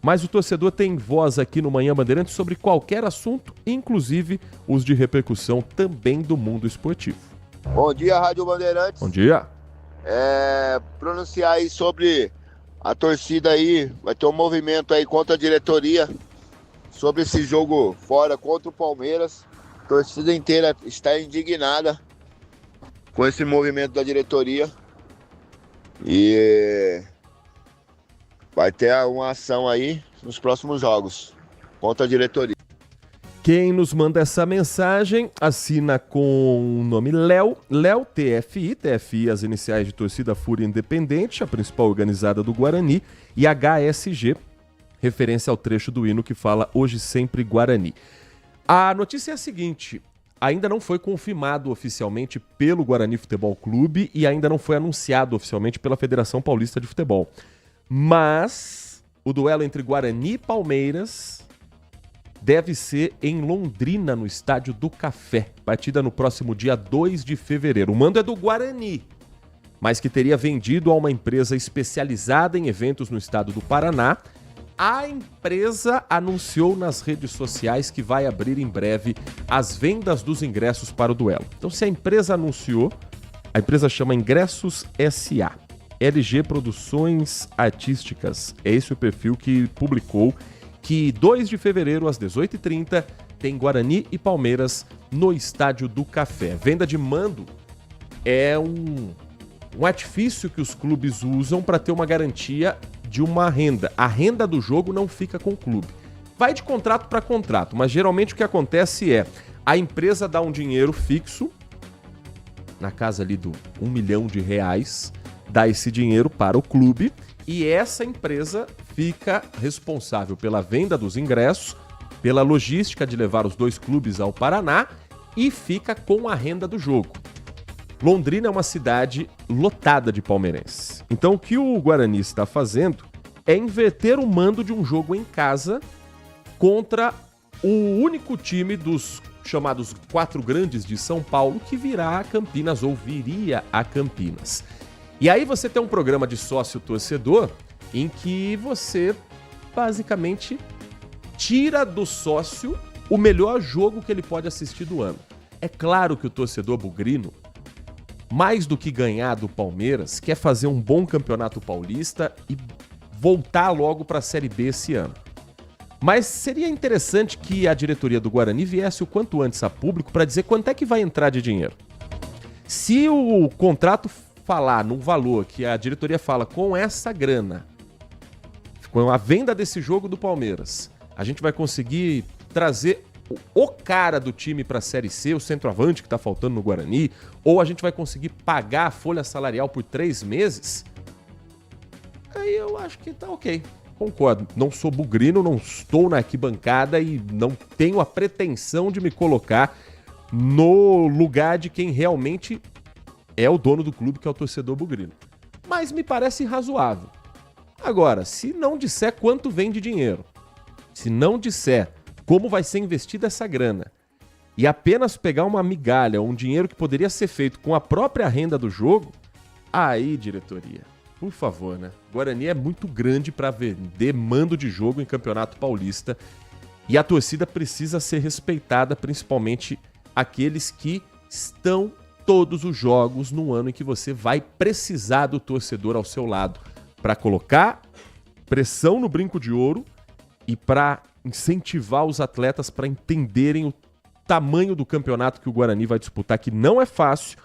Speaker 5: Mas o torcedor tem voz aqui no Manhã Bandeirante sobre qualquer assunto, inclusive os de repercussão também do mundo esportivo.
Speaker 15: Bom dia, Rádio Bandeirantes.
Speaker 5: Bom dia.
Speaker 15: Pronunciar aí sobre a torcida aí, vai ter um movimento aí contra a diretoria sobre esse jogo fora contra o Palmeiras. A torcida inteira está indignada com esse movimento da diretoria e vai ter uma ação aí nos próximos jogos contra a diretoria.
Speaker 5: Quem nos manda essa mensagem assina com o nome Léo TFI, as iniciais de Torcida Fúria Independente, a principal organizada do Guarani, e HSG, referência ao trecho do hino que fala Hoje Sempre Guarani. A notícia é a seguinte: ainda não foi confirmado oficialmente pelo Guarani Futebol Clube e ainda não foi anunciado oficialmente pela Federação Paulista de Futebol. Mas o duelo entre Guarani e Palmeiras deve ser em Londrina, no Estádio do Café. Partida no próximo dia 2 de fevereiro. O mando é do Guarani, mas que teria vendido a uma empresa especializada em eventos no estado do Paraná. A empresa anunciou nas redes sociais que vai abrir em breve as vendas dos ingressos para o duelo. Então, se a empresa anunciou, a empresa chama Ingressos SA. LG Produções Artísticas. É esse o perfil que publicou que 2 de fevereiro, às 18h30, tem Guarani e Palmeiras no Estádio do Café. Venda de mando é um artifício que os clubes usam para ter uma garantia de uma renda. A renda do jogo não fica com o clube. Vai de contrato para contrato, mas geralmente o que acontece é a empresa dá um dinheiro fixo, na casa ali do R$1 milhão, dá esse dinheiro para o clube e essa empresa fica responsável pela venda dos ingressos, pela logística de levar os dois clubes ao Paraná e fica com a renda do jogo. Londrina é uma cidade lotada de palmeirenses. Então o que o Guarani está fazendo é inverter o mando de um jogo em casa contra o único time dos chamados 4 grandes de São Paulo que virá a Campinas ou viria a Campinas. E aí você tem um programa de sócio-torcedor em que você basicamente tira do sócio o melhor jogo que ele pode assistir do ano. É claro que o torcedor bugrino, mais do que ganhar do Palmeiras, quer fazer um bom campeonato paulista e voltar logo para a Série B esse ano. Mas seria interessante que a diretoria do Guarani viesse o quanto antes a público para dizer quanto é que vai entrar de dinheiro. Se o contrato falar num valor que a diretoria fala com essa grana, com a venda desse jogo do Palmeiras, a gente vai conseguir trazer o cara do time para a Série C, o centroavante que está faltando no Guarani, ou a gente vai conseguir pagar a folha salarial por 3 meses, aí eu acho que tá ok. Concordo, não sou bugrino, não estou na arquibancada e não tenho a pretensão de me colocar no lugar de quem realmente é o dono do clube, que é o torcedor bugrino. Mas me parece razoável. Agora, se não disser quanto vem de dinheiro, se não disser como vai ser investida essa grana, e apenas pegar uma migalha, um dinheiro que poderia ser feito com a própria renda do jogo, aí, diretoria, por favor, né? Guarani é muito grande para vender mando de jogo em Campeonato Paulista e a torcida precisa ser respeitada, principalmente aqueles que estão todos os jogos no ano em que você vai precisar do torcedor ao seu lado para colocar pressão no brinco de ouro e para incentivar os atletas para entenderem o tamanho do campeonato que o Guarani vai disputar, que não é fácil,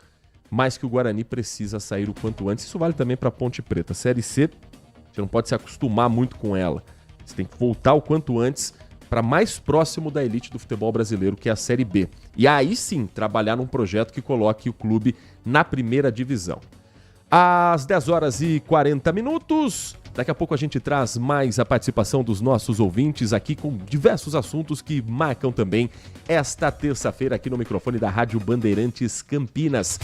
Speaker 5: mas que o Guarani precisa sair o quanto antes. Isso vale também para a Ponte Preta. Série C, você não pode se acostumar muito com ela. Você tem que voltar o quanto antes para mais próximo da elite do futebol brasileiro, que é a Série B. E aí sim, trabalhar num projeto que coloque o clube na primeira divisão. Às 10 horas e 40 minutos, daqui a pouco a gente traz mais a participação dos nossos ouvintes aqui com diversos assuntos que marcam também esta terça-feira aqui no microfone da Rádio Bandeirantes Campinas.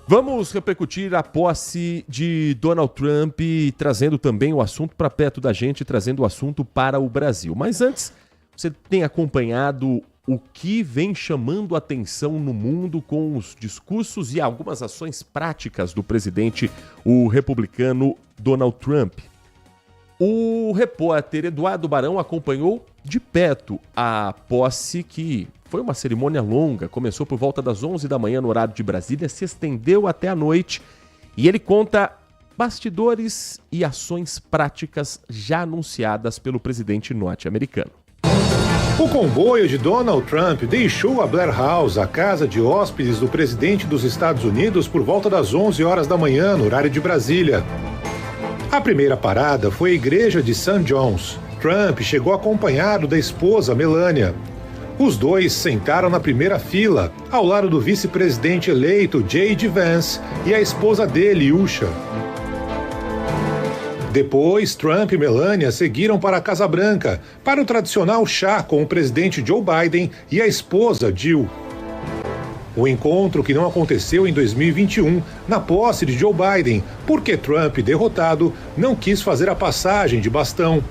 Speaker 5: Vamos repercutir a posse de Donald Trump, trazendo também o assunto para perto da gente, trazendo o assunto para o Brasil. Mas antes, você tem acompanhado o que vem chamando atenção no mundo com os discursos e algumas ações práticas do presidente, o republicano Donald Trump. O repórter Eduardo Barão acompanhou de perto a posse, que foi uma cerimônia longa, começou por volta das 11 da manhã no horário de Brasília, se estendeu até a noite, e ele conta bastidores e ações práticas já anunciadas pelo presidente norte-americano.
Speaker 16: O comboio de Donald Trump deixou a Blair House, a casa de hóspedes do presidente dos Estados Unidos, por volta das 11 horas da manhã, no horário de Brasília. A primeira parada foi a igreja de St. John's. Trump chegou acompanhado da esposa Melania. Os dois sentaram na primeira fila, ao lado do vice-presidente eleito J.D. Vance e a esposa dele, Usha. Depois, Trump e Melania seguiram para a Casa Branca, para o tradicional chá com o presidente Joe Biden e a esposa Jill. O encontro que não aconteceu em 2021, na posse de Joe Biden, porque Trump, derrotado, não quis fazer a passagem de bastão.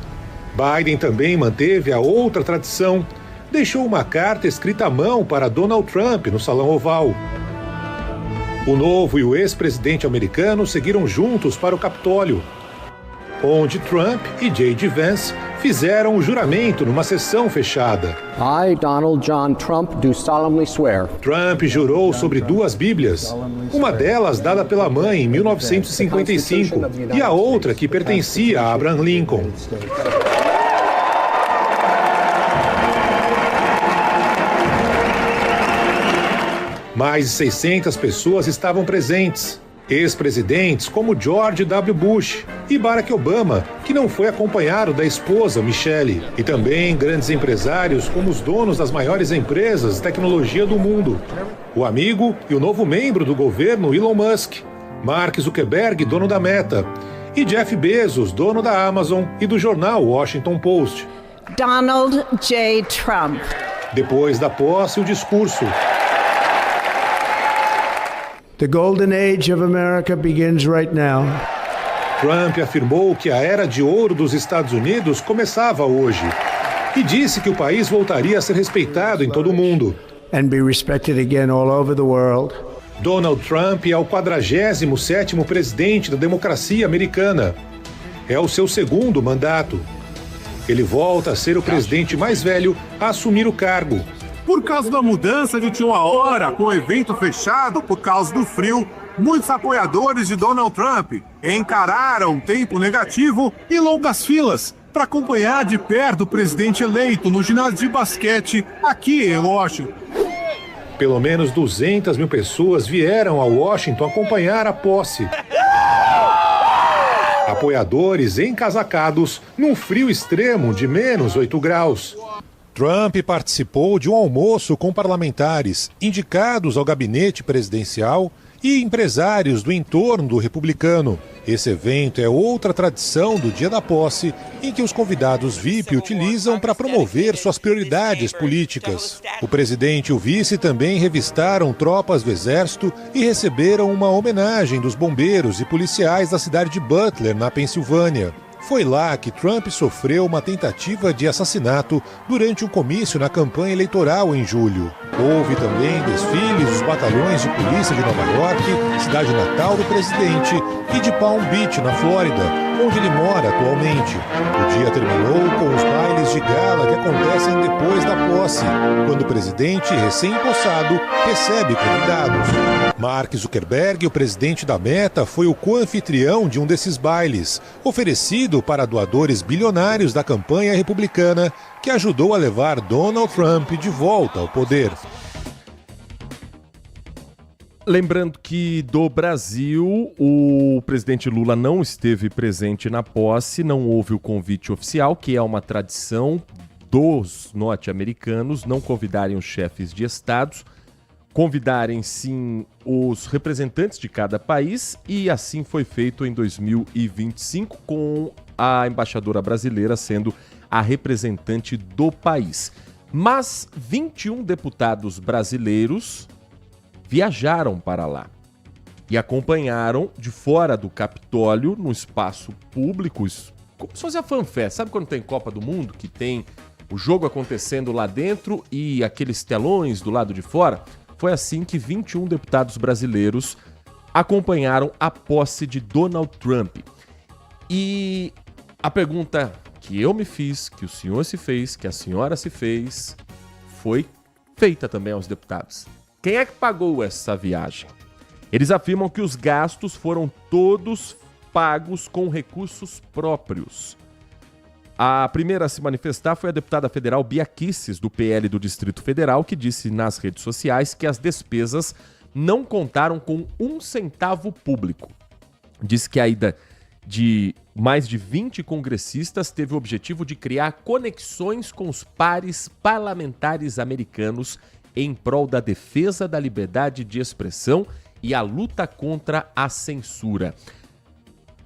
Speaker 16: Biden também manteve a outra tradição, deixou uma carta escrita à mão para Donald Trump no Salão Oval. O novo e o ex-presidente americano seguiram juntos para o Capitólio, onde Trump e J.D. Vance fizeram o juramento numa sessão fechada.
Speaker 17: I, Donald John Trump, do solemnly swear.
Speaker 16: Trump jurou sobre 2 Bíblias, uma delas dada pela mãe em 1955 e a outra que pertencia a Abraham Lincoln. Mais de 600 pessoas estavam presentes. Ex-presidentes como George W. Bush e Barack Obama, que não foi acompanhado da esposa Michelle, e também grandes empresários como os donos das maiores empresas de tecnologia do mundo, o amigo e o novo membro do governo Elon Musk, Mark Zuckerberg, dono da Meta, e Jeff Bezos, dono da Amazon e do jornal Washington Post.
Speaker 18: Donald J. Trump.
Speaker 16: Depois da posse, o discurso.
Speaker 19: The golden age of America begins right now.
Speaker 16: Trump afirmou que a era de ouro dos Estados Unidos começava hoje e disse que o país voltaria a ser respeitado em todo o mundo.
Speaker 19: And be respected again all over the world.
Speaker 16: Donald Trump é o 47º presidente da democracia americana. É o seu 2º mandato. Ele volta a ser o presidente mais velho a assumir o cargo.
Speaker 20: Por causa da mudança de última hora, com o evento fechado por causa do frio, muitos apoiadores de Donald Trump encararam um tempo negativo e longas filas para acompanhar de perto o presidente eleito no ginásio de basquete aqui em Washington.
Speaker 16: Pelo menos 200 mil pessoas vieram a Washington acompanhar a posse. Apoiadores encasacados num frio extremo de menos 8 graus. Trump participou de um almoço com parlamentares indicados ao gabinete presidencial e empresários do entorno do republicano. Esse evento é outra tradição do dia da posse, em que os convidados VIP utilizam para promover suas prioridades políticas. O presidente e o vice também revistaram tropas do exército e receberam uma homenagem dos bombeiros e policiais da cidade de Butler, na Pensilvânia. Foi lá que Trump sofreu uma tentativa de assassinato durante um comício na campanha eleitoral em julho. Houve também desfiles dos batalhões de polícia de Nova York, cidade natal do presidente, e de Palm Beach, na Flórida, onde ele mora atualmente. O dia terminou com os bailes de gala que acontecem depois da posse, quando o presidente recém-possado recebe convidados. Mark Zuckerberg, o presidente da Meta, foi o co-anfitrião de um desses bailes, oferecido para doadores bilionários da campanha republicana, que ajudou a levar Donald Trump de volta ao poder.
Speaker 5: Lembrando que do Brasil, o presidente Lula não esteve presente na posse, não houve o convite oficial, que é uma tradição dos norte-americanos não convidarem os chefes de estados. convidarem sim os representantes de cada país, e assim foi feito em 2025, com a embaixadora brasileira sendo a representante do país. Mas 21 deputados brasileiros viajaram para lá e acompanharam de fora do Capitólio, no espaço público, como se fosse a fanfest. Sabe quando tem Copa do Mundo, que tem o jogo acontecendo lá dentro e aqueles telões do lado de fora? Foi assim que 21 deputados brasileiros acompanharam a posse de Donald Trump. E a pergunta que eu me fiz, que o senhor se fez, que a senhora se fez, foi feita também aos deputados. Quem é que pagou essa viagem? Eles afirmam que os gastos foram todos pagos com recursos próprios. A primeira a se manifestar foi a deputada federal Bia Kicis, do PL do Distrito Federal, que disse nas redes sociais que as despesas não contaram com um centavo público. Disse que a ida de mais de 20 congressistas teve o objetivo de criar conexões com os pares parlamentares americanos em prol da defesa da liberdade de expressão e a luta contra a censura.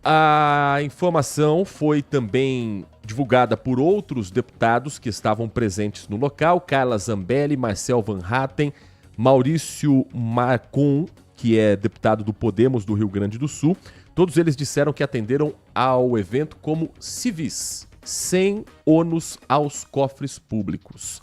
Speaker 5: A informação foi também divulgada por outros deputados que estavam presentes no local: Carla Zambelli, Marcel Van Hatten, Maurício Marcon, que é deputado do Podemos do Rio Grande do Sul. Todos eles disseram que atenderam ao evento como civis, sem ônus aos cofres públicos.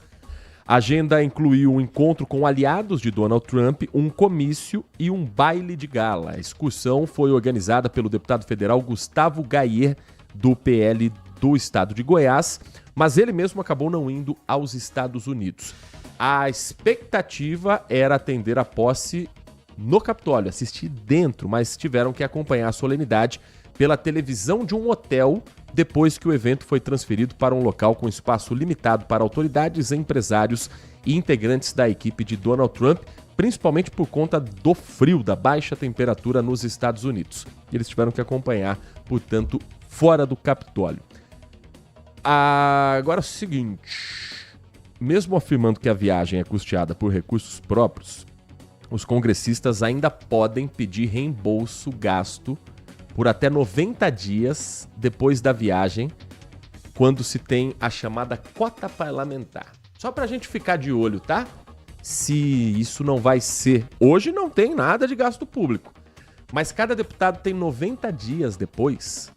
Speaker 5: A agenda incluiu um encontro com aliados de Donald Trump, um comício e um baile de gala. A excursão foi organizada pelo deputado federal Gustavo Gayer, do PL do estado de Goiás, mas ele mesmo acabou não indo aos Estados Unidos. A expectativa era atender a posse no Capitólio, assistir dentro, mas tiveram que acompanhar a solenidade pela televisão de um hotel depois que o evento foi transferido para um local com espaço limitado para autoridades, empresários e integrantes da equipe de Donald Trump, principalmente por conta do frio, da baixa temperatura nos Estados Unidos. Eles tiveram que acompanhar, portanto, fora do Capitólio. Agora é o seguinte, mesmo afirmando que a viagem é custeada por recursos próprios, os congressistas ainda podem pedir reembolso gasto por até 90 dias depois da viagem, quando se tem a chamada cota parlamentar. Só pra gente ficar de olho, tá? Se isso não vai ser... Hoje não tem nada de gasto público, mas cada deputado tem 90 dias depois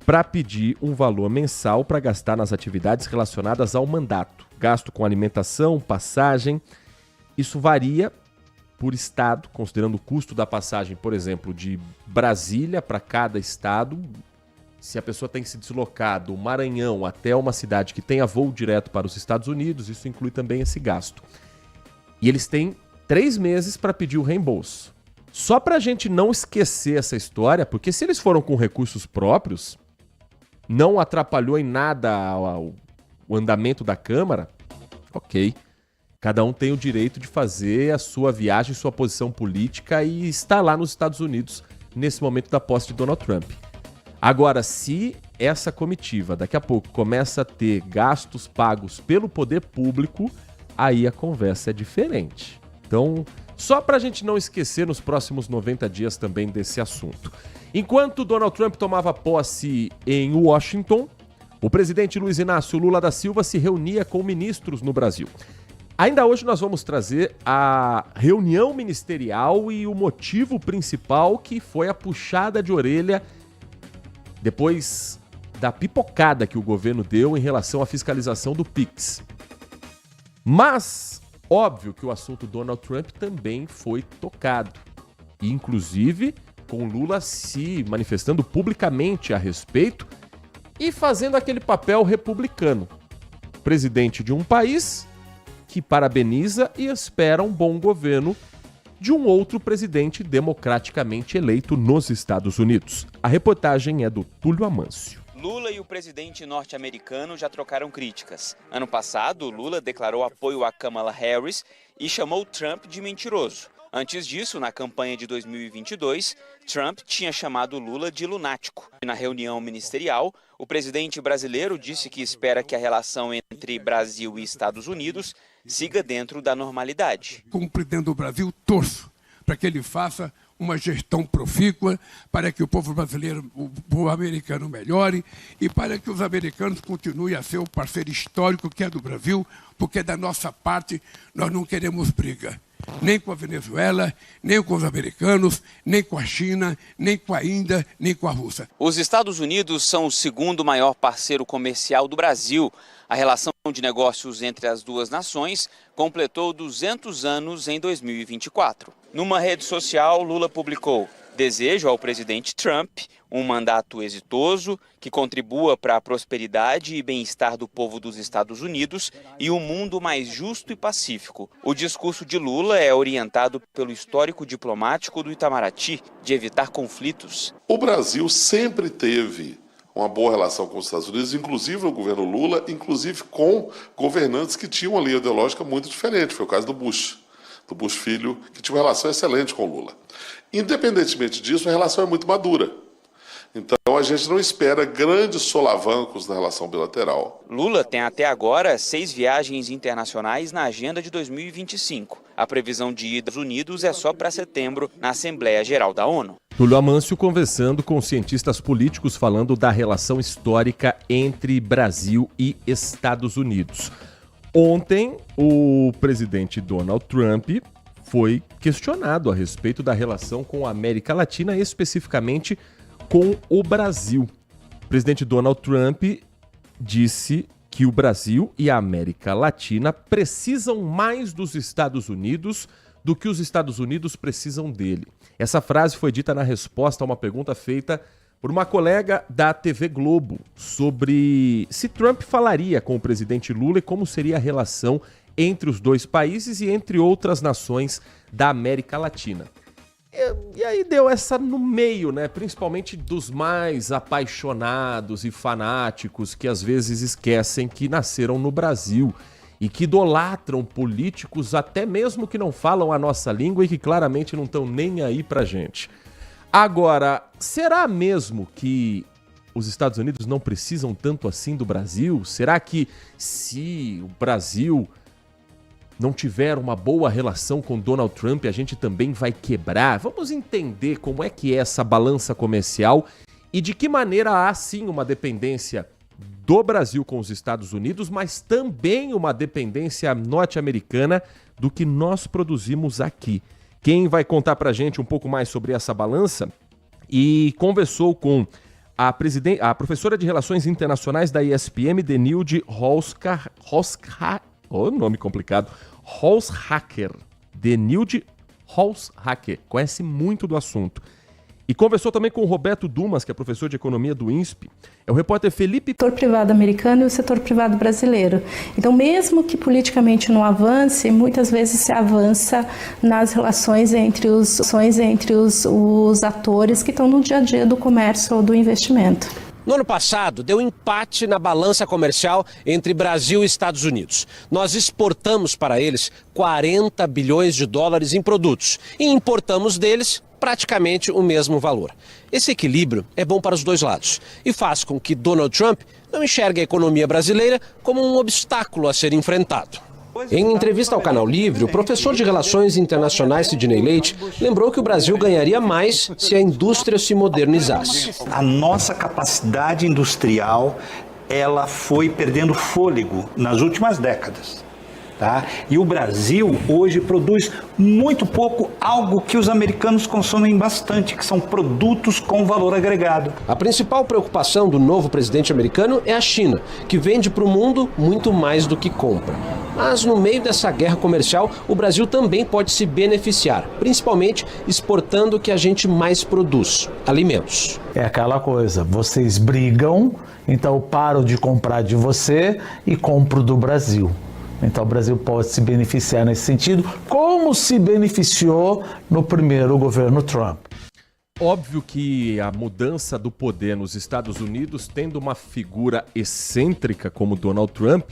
Speaker 5: para pedir um valor mensal para gastar nas atividades relacionadas ao mandato. Gasto com alimentação, passagem, isso varia por estado, considerando o custo da passagem, por exemplo, de Brasília para cada estado. Se a pessoa tem que se deslocar do Maranhão até uma cidade que tenha voo direto para os Estados Unidos, isso inclui também esse gasto. E eles têm 3 meses para pedir o reembolso. Só para a gente não esquecer essa história, porque se eles foram com recursos próprios, não atrapalhou em nada o andamento da Câmara, ok. Cada um tem o direito de fazer a sua viagem, sua posição política e estar lá nos Estados Unidos nesse momento da posse de Donald Trump. Agora, se essa comitiva daqui a pouco começa a ter gastos pagos pelo poder público, aí a conversa é diferente. Então, só para a gente não esquecer nos próximos 90 dias também desse assunto. Enquanto Donald Trump tomava posse em Washington, o presidente Luiz Inácio Lula da Silva se reunia com ministros no Brasil. Ainda hoje nós vamos trazer a reunião ministerial e o motivo principal, que foi a puxada de orelha depois da pipocada que o governo deu em relação à fiscalização do Pix. Mas, óbvio que o assunto Donald Trump também foi tocado. E, inclusive, com Lula se manifestando publicamente a respeito e fazendo aquele papel republicano. Presidente de um país que parabeniza e espera um bom governo de um outro presidente democraticamente eleito nos Estados Unidos. A reportagem é do Túlio Amâncio.
Speaker 21: Lula e o presidente norte-americano já trocaram críticas. Ano passado, Lula declarou apoio a Kamala Harris e chamou Trump de mentiroso. Antes disso, na campanha de 2022, Trump tinha chamado Lula de lunático. Na reunião ministerial, o presidente brasileiro disse que espera que a relação entre Brasil e Estados Unidos siga dentro da normalidade.
Speaker 3: Como presidente do Brasil, torço para que ele faça uma gestão profícua, para que o povo brasileiro, o povo americano melhore e para que os americanos continuem a ser o parceiro histórico que é do Brasil, porque da nossa parte nós não queremos briga. Nem com a Venezuela, nem com os americanos, nem com a China, nem com a Índia, nem com a Rússia.
Speaker 21: Os Estados Unidos são o segundo maior parceiro comercial do Brasil. A relação de negócios entre as duas nações completou 200 anos em 2024. Numa rede social, Lula publicou: desejo ao presidente Trump um mandato exitoso que contribua para a prosperidade e bem-estar do povo dos Estados Unidos e um mundo mais justo e pacífico. O discurso de Lula é orientado pelo histórico diplomático do Itamaraty de evitar conflitos.
Speaker 22: O Brasil sempre teve uma boa relação com os Estados Unidos, inclusive no governo Lula, inclusive com governantes que tinham uma linha ideológica muito diferente. Foi o caso do Bush filho, que tinha uma relação excelente com o Lula. Independentemente disso, a relação é muito madura. Então, a gente não espera grandes solavancos na relação bilateral.
Speaker 21: Lula tem até agora 6 viagens internacionais na agenda de 2025. A previsão de ida aos Unidos é só para setembro, na Assembleia Geral da ONU.
Speaker 5: Túlio Amâncio conversando com cientistas políticos falando da relação histórica entre Brasil e Estados Unidos. Ontem, o presidente Donald Trump foi questionado a respeito da relação com a América Latina, especificamente com o Brasil. O presidente Donald Trump disse que o Brasil e a América Latina precisam mais dos Estados Unidos do que os Estados Unidos precisam dele. Essa frase foi dita na resposta a uma pergunta feita por uma colega da TV Globo sobre se Trump falaria com o presidente Lula e como seria a relação entre os dois países e entre outras nações da América Latina. E aí deu essa no meio, né? Principalmente dos mais apaixonados e fanáticos que às vezes esquecem que nasceram no Brasil e que idolatram políticos até mesmo que não falam a nossa língua e que claramente não estão nem aí pra gente. Agora, será mesmo que os Estados Unidos não precisam tanto assim do Brasil? Será que se o Brasil não tiver uma boa relação com Donald Trump, a gente também vai quebrar? Vamos entender como é que é essa balança comercial e de que maneira há sim uma dependência do Brasil com os Estados Unidos, mas também uma dependência norte-americana do que nós produzimos aqui. Quem vai contar pra gente um pouco mais sobre essa balança e conversou com a professora de Relações Internacionais da ESPM, Denilde Holzhacker. Denilde Holzhacker, conhece muito do assunto. E conversou também com o Roberto Dumas, que é professor de economia do INSP. É o repórter Felipe...
Speaker 23: O setor privado americano e o setor privado brasileiro. Então, mesmo que politicamente não avance, muitas vezes se avança nas relações entre os atores que estão no dia a dia do comércio ou do investimento.
Speaker 24: No ano passado, deu empate na balança comercial entre Brasil e Estados Unidos. Nós exportamos para eles 40 bilhões de dólares em produtos e importamos deles praticamente o mesmo valor. Esse equilíbrio é bom para os dois lados e faz com que Donald Trump não enxergue a economia brasileira como um obstáculo a ser enfrentado. Em entrevista ao Canal Livre, o professor de Relações Internacionais Sidney Leite lembrou que o Brasil ganharia mais se a indústria se modernizasse.
Speaker 25: A nossa capacidade industrial, ela foi perdendo fôlego nas últimas décadas. Tá? E o Brasil hoje produz muito pouco algo que os americanos consomem bastante, que são produtos com valor agregado.
Speaker 24: A principal preocupação do novo presidente americano é a China, que vende para o mundo muito mais do que compra. Mas no meio dessa guerra comercial, o Brasil também pode se beneficiar, principalmente exportando o que a gente mais produz, alimentos.
Speaker 26: É aquela coisa, vocês brigam, então eu paro de comprar de você e compro do Brasil. Então o Brasil pode se beneficiar nesse sentido, como se beneficiou no primeiro governo Trump.
Speaker 5: Óbvio que a mudança do poder nos Estados Unidos, tendo uma figura excêntrica como Donald Trump,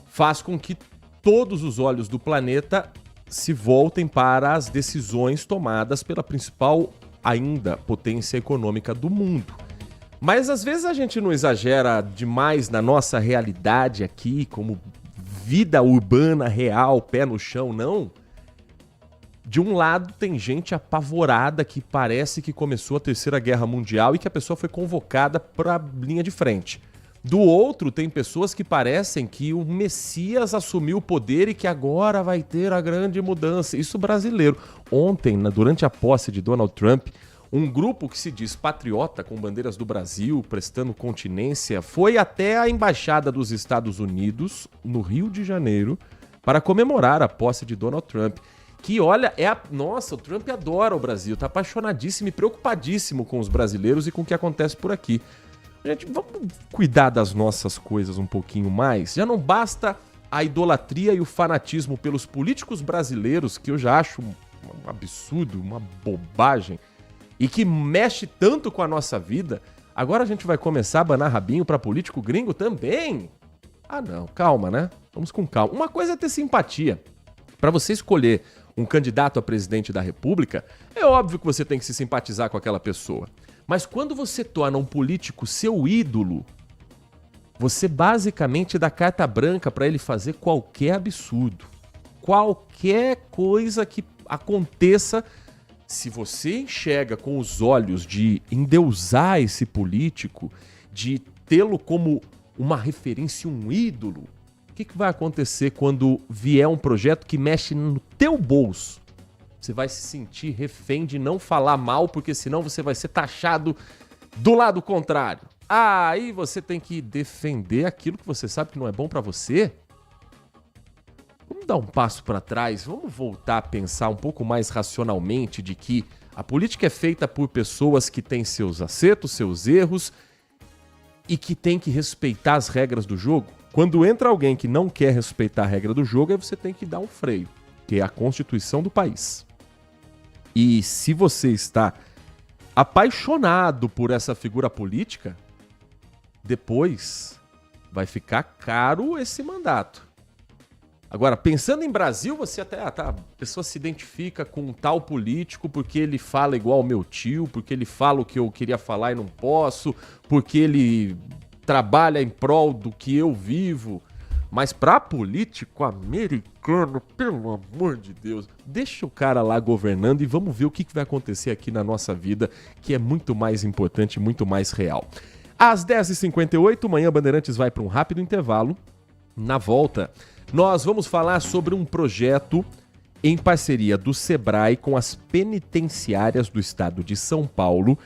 Speaker 5: faz com que todos os olhos do planeta se voltem para as decisões tomadas pela principal ainda potência econômica do mundo. Mas às vezes a gente não exagera demais na nossa realidade aqui, como vida urbana, real, pé no chão, não. De um lado tem gente apavorada que parece que começou a Terceira Guerra Mundial e que a pessoa foi convocada para a linha de frente. Do outro tem pessoas que parecem que o Messias assumiu o poder e que agora vai ter a grande mudança. Isso brasileiro. Ontem, durante a posse de Donald Trump, um grupo que se diz patriota, com bandeiras do Brasil, prestando continência, foi até a Embaixada dos Estados Unidos, no Rio de Janeiro, para comemorar a posse de Donald Trump. Que, olha, nossa, o Trump adora o Brasil, tá apaixonadíssimo e preocupadíssimo com os brasileiros e com o que acontece por aqui. Gente, vamos cuidar das nossas coisas um pouquinho mais? Já não basta a idolatria e o fanatismo pelos políticos brasileiros, que eu já acho um absurdo, uma bobagem, e que mexe tanto com a nossa vida. Agora a gente vai começar a abanar rabinho pra político gringo também? Ah não, calma, né? Vamos com calma. Uma coisa é ter simpatia. Para você escolher um candidato a presidente da República, é óbvio que você tem que se simpatizar com aquela pessoa. Mas quando você torna um político seu ídolo, você basicamente dá carta branca para ele fazer qualquer absurdo. Qualquer coisa que aconteça, se você enxerga com os olhos de endeusar esse político, de tê-lo como uma referência, um ídolo, o que vai acontecer quando vier um projeto que mexe no teu bolso? Você vai se sentir refém de não falar mal, porque senão você vai ser taxado do lado contrário. Aí você tem que defender aquilo que você sabe que não é bom pra você. Vamos dar um passo para trás, vamos voltar a pensar um pouco mais racionalmente de que a política é feita por pessoas que têm seus acertos, seus erros e que têm que respeitar as regras do jogo. Quando entra alguém que não quer respeitar a regra do jogo, aí você tem que dar um freio, que é a Constituição do país. E se você está apaixonado por essa figura política, depois vai ficar caro esse mandato. Agora, pensando em Brasil, você até a pessoa se identifica com um tal político porque ele fala igual ao meu tio, porque ele fala o que eu queria falar e não posso, porque ele trabalha em prol do que eu vivo. Mas para político americano, pelo amor de Deus, deixa o cara lá governando e vamos ver o que vai acontecer aqui na nossa vida, que é muito mais importante, muito mais real. Às 10h58, Manhã Bandeirantes vai para um rápido intervalo. Na volta, nós vamos falar sobre um projeto em parceria do Sebrae com as penitenciárias do estado de São Paulo,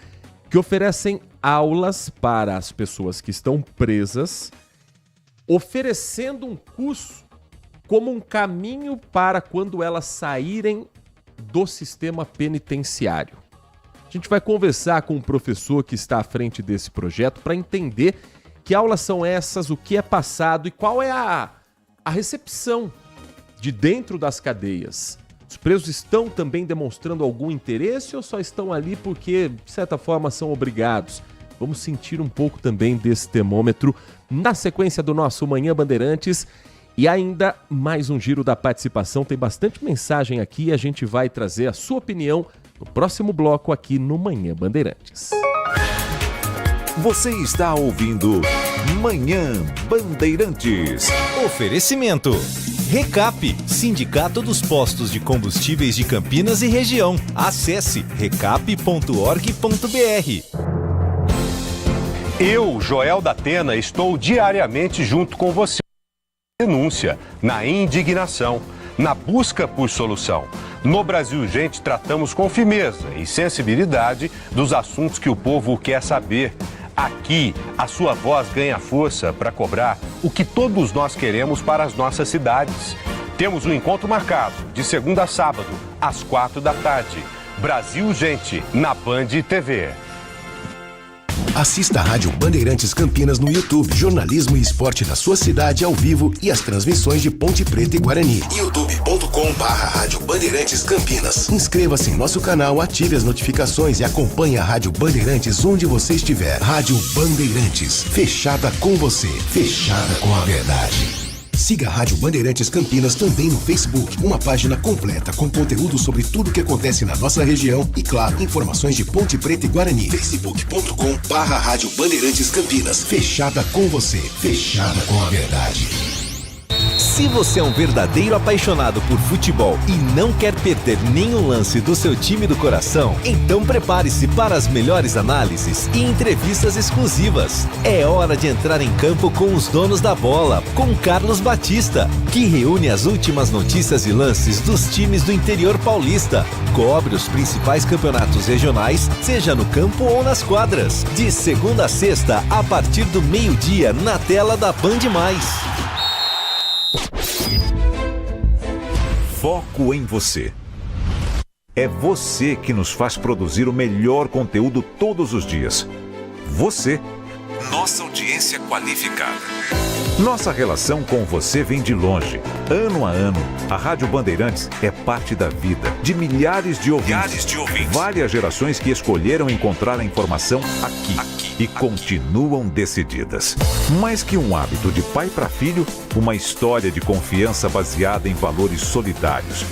Speaker 5: que oferecem aulas para as pessoas que estão presas, oferecendo um curso como um caminho para quando elas saírem do sistema penitenciário. A gente vai conversar com um professor que está à frente desse projeto para entender que aulas são essas, o que é passado e qual é a recepção de dentro das cadeias. Os presos estão também demonstrando algum interesse ou só estão ali porque, de certa forma, são obrigados? Vamos sentir um pouco também desse termômetro na sequência do nosso Manhã Bandeirantes. E ainda mais um giro da participação. Tem bastante mensagem aqui e a gente vai trazer a sua opinião no próximo bloco aqui no Manhã Bandeirantes.
Speaker 1: Você está ouvindo Manhã Bandeirantes.
Speaker 4: Oferecimento. Recap, Sindicato dos Postos de Combustíveis de Campinas e Região. Acesse recap.org.br.
Speaker 6: Eu, Joel da Atena, estou diariamente junto com você. Na denúncia, na indignação, na busca por solução. No Brasil Urgente, tratamos com firmeza e sensibilidade dos assuntos que o povo quer saber. Aqui, a sua voz ganha força para cobrar o que todos nós queremos para as nossas cidades. Temos um encontro marcado, de segunda a sábado, às 16h. Brasil Urgente, na Band TV.
Speaker 2: Assista a Rádio Bandeirantes Campinas no YouTube. Jornalismo e esporte da sua cidade ao vivo e as transmissões de Ponte Preta e Guarani. youtube.com/Rádio Bandeirantes Campinas. Inscreva-se em nosso canal, ative as notificações e acompanhe a Rádio Bandeirantes onde você estiver. Rádio Bandeirantes, fechada com você, fechada com a verdade. Siga a Rádio Bandeirantes Campinas também no Facebook, uma página completa com conteúdo sobre tudo que acontece na nossa região e, claro, informações de Ponte Preta e Guarani. facebook.com/Rádio Bandeirantes Campinas, fechada com você, fechada com a verdade.
Speaker 4: Se você é um verdadeiro apaixonado por futebol e não quer perder nenhum lance do seu time do coração, então prepare-se para as melhores análises e entrevistas exclusivas. É hora de entrar em campo com os donos da bola, com Carlos Batista, que reúne as últimas notícias e lances dos times do interior paulista. Cobre os principais campeonatos regionais, seja no campo ou nas quadras. De segunda a sexta, a partir do meio-dia, na tela da Band+.
Speaker 1: Foco em você. É você que nos faz produzir o melhor conteúdo todos os dias. Você, nossa audiência qualificada. Nossa relação com você vem de longe. Ano a ano, a Rádio Bandeirantes é parte da vida de milhares de ouvintes. Várias gerações que escolheram encontrar a informação aqui e continuam decididas. Mais que um hábito de pai para filho, uma história de confiança baseada em valores solidários.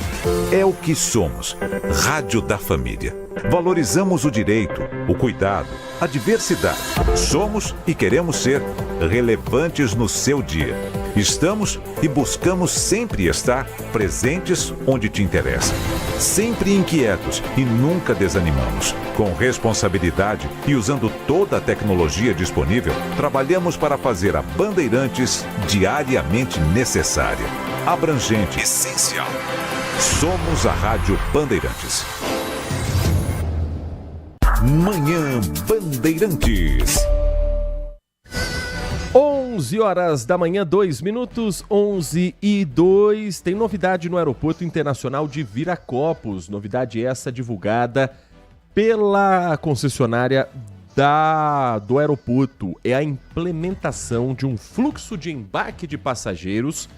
Speaker 1: É o que somos. Rádio da Família. Valorizamos o direito, o cuidado, a diversidade. Somos e queremos ser relevantes no seu dia. Estamos e buscamos sempre estar presentes onde te interessa. Sempre inquietos e nunca desanimamos. Com responsabilidade e usando toda a tecnologia disponível, trabalhamos para fazer a Bandeirantes diariamente necessária, abrangente, essencial. Somos a Rádio Bandeirantes. Manhã Bandeirantes.
Speaker 5: 11 horas da manhã, 2 minutos, 11:02. Tem novidade no Aeroporto Internacional de Viracopos. Novidade essa divulgada pela concessionária do aeroporto. É a implementação de um fluxo de embarque de passageiros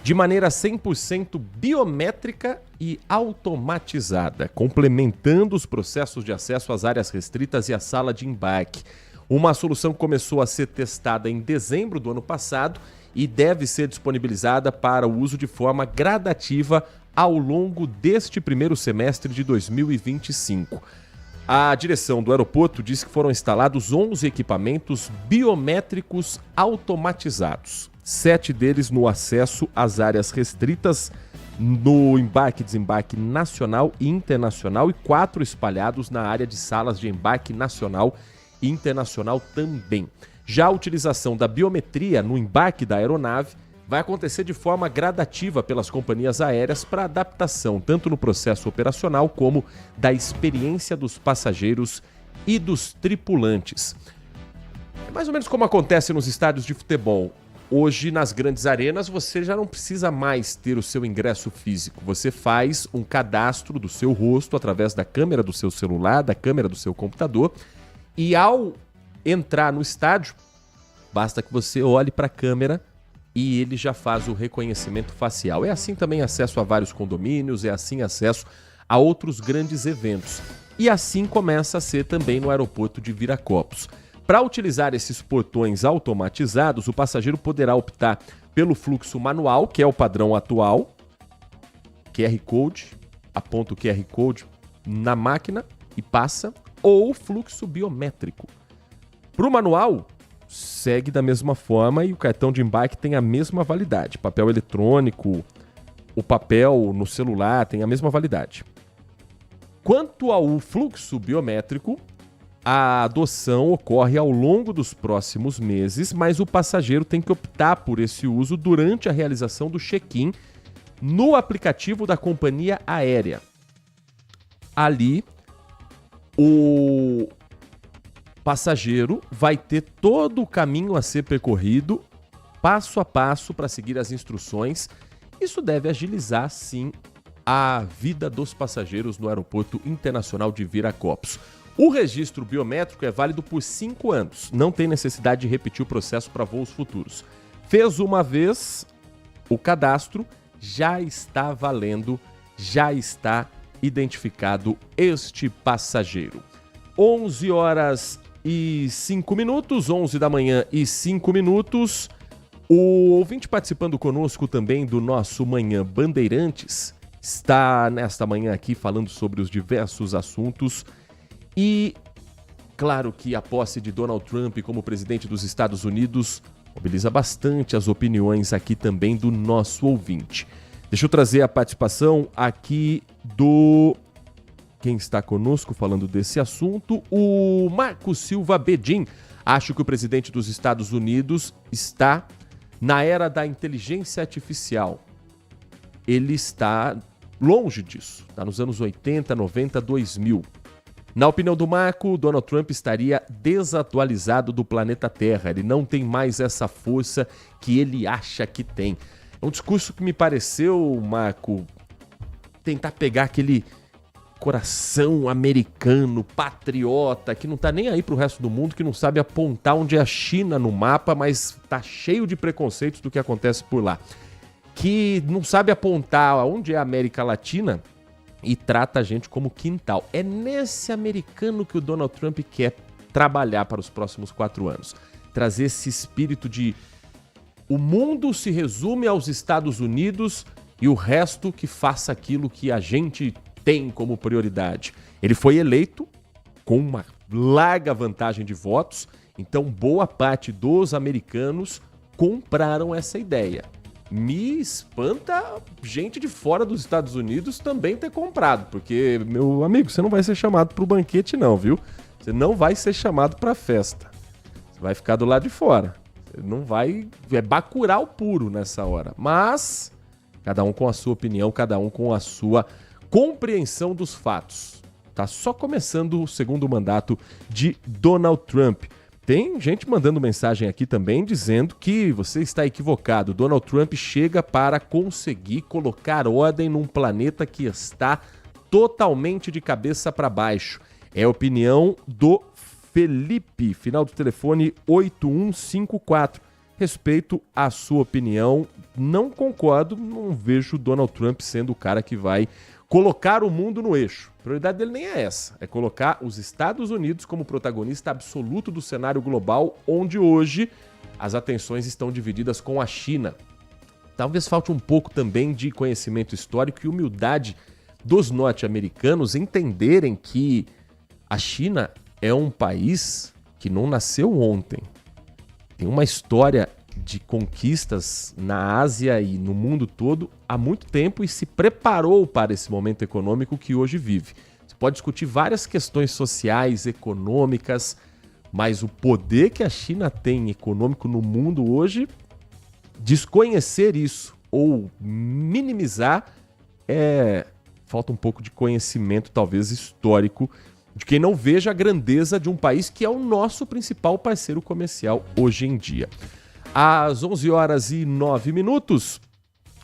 Speaker 5: de maneira 100% biométrica e automatizada, complementando os processos de acesso às áreas restritas e à sala de embarque. Uma solução que começou a ser testada em dezembro do ano passado e deve ser disponibilizada para o uso de forma gradativa ao longo deste primeiro semestre de 2025. A direção do aeroporto diz que foram instalados 11 equipamentos biométricos automatizados. 7 deles no acesso às áreas restritas, no embarque e desembarque nacional e internacional, e 4 espalhados na área de salas de embarque nacional e internacional também. Já a utilização da biometria no embarque da aeronave vai acontecer de forma gradativa pelas companhias aéreas para adaptação tanto no processo operacional como da experiência dos passageiros e dos tripulantes. É mais ou menos como acontece nos estádios de futebol. Hoje, nas grandes arenas, você já não precisa mais ter o seu ingresso físico. Você faz um cadastro do seu rosto através da câmera do seu celular, da câmera do seu computador, e ao entrar no estádio, basta que você olhe para a câmera e ele já faz o reconhecimento facial. É assim também acesso a vários condomínios, é assim acesso a outros grandes eventos. E assim começa a ser também no aeroporto de Viracopos. Para utilizar esses portões automatizados, o passageiro poderá optar pelo fluxo manual, que é o padrão atual, QR Code, aponta o QR Code na máquina e passa, ou fluxo biométrico. Para o manual, segue da mesma forma e o cartão de embarque tem a mesma validade. Papel eletrônico, o papel no celular tem a mesma validade. Quanto ao fluxo biométrico, a adoção ocorre ao longo dos próximos meses, mas o passageiro tem que optar por esse uso durante a realização do check-in no aplicativo da companhia aérea. Ali, o passageiro vai ter todo o caminho a ser percorrido, passo a passo, para seguir as instruções. Isso deve agilizar, sim, a vida dos passageiros no Aeroporto Internacional de Viracopos. O registro biométrico é válido por 5 anos. Não tem necessidade de repetir o processo para voos futuros. Fez uma vez o cadastro, já está valendo, já está identificado este passageiro. 11 horas e 5 minutos, 11 da manhã e 5 minutos. O ouvinte participando conosco também do nosso Manhã Bandeirantes está nesta manhã aqui falando sobre os diversos assuntos. E claro que a posse de Donald Trump como presidente dos Estados Unidos mobiliza bastante as opiniões aqui também do nosso ouvinte. Deixa eu trazer a participação aqui do... Quem está conosco falando desse assunto? O Marco Silva Bedin. Acho que o presidente dos Estados Unidos está na era da inteligência artificial. Ele está longe disso. Está nos anos 80, 90, 2000. Na opinião do Marco, Donald Trump estaria desatualizado do planeta Terra. Ele não tem mais essa força que ele acha que tem. É um discurso que me pareceu, Marco, tentar pegar aquele coração americano, patriota, que não tá nem aí pro resto do mundo, que não sabe apontar onde é a China no mapa, mas tá cheio de preconceitos do que acontece por lá. Que não sabe apontar onde é a América Latina e trata a gente como quintal. É nesse americano que o Donald Trump quer trabalhar para os próximos 4 anos. Trazer esse espírito de o mundo se resume aos Estados Unidos e o resto que faça aquilo que a gente tem como prioridade. Ele foi eleito com uma larga vantagem de votos, então boa parte dos americanos compraram essa ideia. Me espanta gente de fora dos Estados Unidos também ter comprado, porque, meu amigo, você não vai ser chamado para o banquete não, viu? Você não vai ser chamado para a festa. Você vai ficar do lado de fora. Você não vai... É bacurau puro nessa hora. Mas, cada um com a sua opinião, cada um com a sua compreensão dos fatos. Tá só começando o segundo mandato de Donald Trump. Tem gente mandando mensagem aqui também dizendo que você está equivocado. Donald Trump chega para conseguir colocar ordem num planeta que está totalmente de cabeça para baixo. É a opinião do Felipe, final do telefone 8154. Respeito a sua opinião, não concordo, não vejo Donald Trump sendo o cara que vai colocar o mundo no eixo. A prioridade dele nem é essa, é colocar os Estados Unidos como protagonista absoluto do cenário global, onde hoje as atenções estão divididas com a China. Talvez falte um pouco também de conhecimento histórico e humildade dos norte-americanos entenderem que a China é um país que não nasceu ontem. Tem uma história de conquistas na Ásia e no mundo todo há muito tempo e se preparou para esse momento econômico que hoje vive. Você pode discutir várias questões sociais, econômicas, mas o poder que a China tem econômico no mundo hoje, desconhecer isso ou minimizar, falta um pouco de conhecimento, talvez histórico, de quem não veja a grandeza de um país que é o nosso principal parceiro comercial hoje em dia. Às 11h09,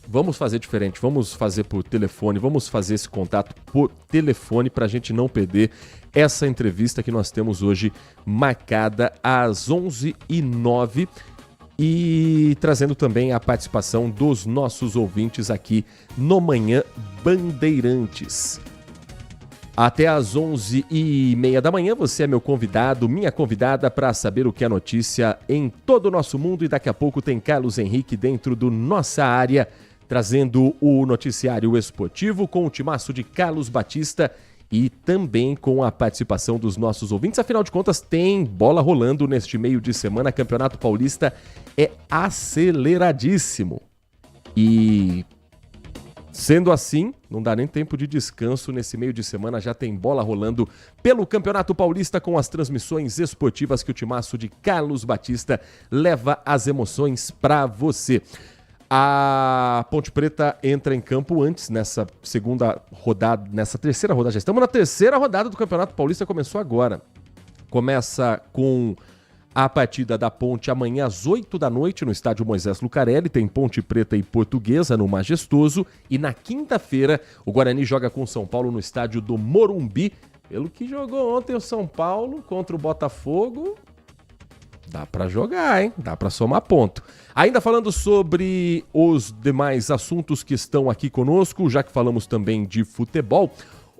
Speaker 5: vamos fazer diferente, vamos fazer por telefone, vamos fazer esse contato por telefone para a gente não perder essa entrevista que nós temos hoje marcada às 11h09 e trazendo também a participação dos nossos ouvintes aqui no Manhã Bandeirantes. Até às 11h30 da manhã, você é meu convidado, minha convidada, para saber o que é notícia em todo o nosso mundo. E daqui a pouco tem Carlos Henrique dentro do Nossa Área, trazendo o noticiário esportivo com o timaço de Carlos Batista e também com a participação dos nossos ouvintes. Afinal de contas, tem bola rolando neste meio de semana. Campeonato Paulista é aceleradíssimo. E... sendo assim, não dá nem tempo de descanso. Nesse meio de semana já tem bola rolando pelo Campeonato Paulista com as transmissões esportivas que o timaço de Carlos Batista leva as emoções para você. A Ponte Preta entra em campo antes nessa segunda rodada, nessa terceira rodada. Já estamos na terceira rodada do Campeonato Paulista, começou agora. Começa com a partida da Ponte amanhã às 8 da noite no estádio Moisés Lucarelli. Tem Ponte Preta e Portuguesa no Majestoso. E na quinta-feira o Guarani joga com o São Paulo no estádio do Morumbi. Pelo que jogou ontem o São Paulo contra o Botafogo, dá pra jogar, hein? Dá pra somar ponto. Ainda falando sobre os demais assuntos que estão aqui conosco, já que falamos também de futebol,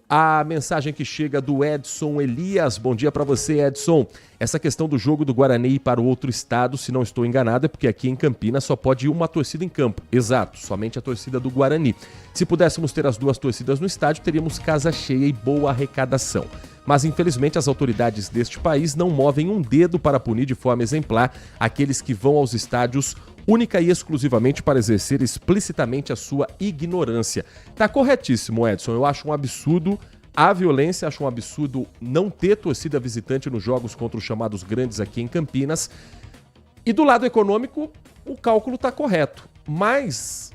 Speaker 5: a mensagem que chega do Edson Elias. Bom dia para você, Edson. Essa questão do jogo do Guarani ir para o outro estado, se não estou enganado, é porque aqui em Campinas só pode ir uma torcida em campo. Exato, somente a torcida do Guarani. Se pudéssemos ter as duas torcidas no estádio, teríamos casa cheia e boa arrecadação. mas infelizmente as autoridades deste país não movem um dedo para punir de forma exemplar aqueles que vão aos estádios única e exclusivamente para exercer explicitamente a sua ignorância. Tá corretíssimo, Edson. Eu acho um absurdo a violência, acho um absurdo não ter torcida visitante nos jogos contra os chamados grandes aqui em Campinas. E do lado econômico, o cálculo tá correto. Mas,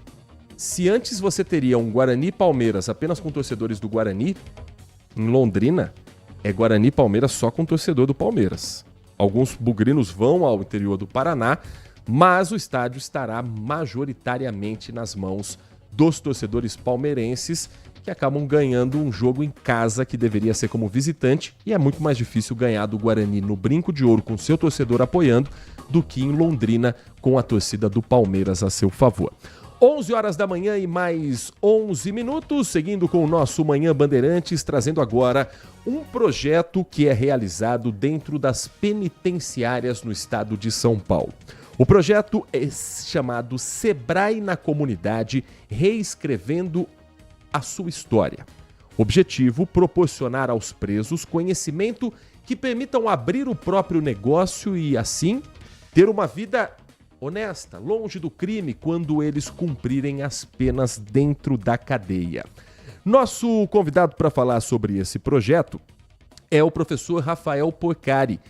Speaker 5: se antes você teria um Guarani e Palmeiras apenas com torcedores do Guarani, em Londrina, é Guarani e Palmeiras só com torcedor do Palmeiras. Alguns bugrinos vão ao interior do Paraná, mas o estádio estará majoritariamente nas mãos dos torcedores palmeirenses, que acabam ganhando um jogo em casa que deveria ser como visitante, e é muito mais difícil ganhar do Guarani no Brinco de Ouro com seu torcedor apoiando do que em Londrina com a torcida do Palmeiras a seu favor. 11 horas da manhã e mais 11 minutos, seguindo com o nosso Manhã Bandeirantes, trazendo agora um projeto que é realizado dentro das penitenciárias no estado de São Paulo. O projeto é chamado Sebrae na Comunidade, reescrevendo a sua história. Objetivo: proporcionar aos presos conhecimento que permitam abrir o próprio negócio e, assim, ter uma vida honesta, longe do crime, quando eles cumprirem as penas dentro da cadeia. Nosso convidado para falar sobre esse projeto é o professor Rafael Porcari.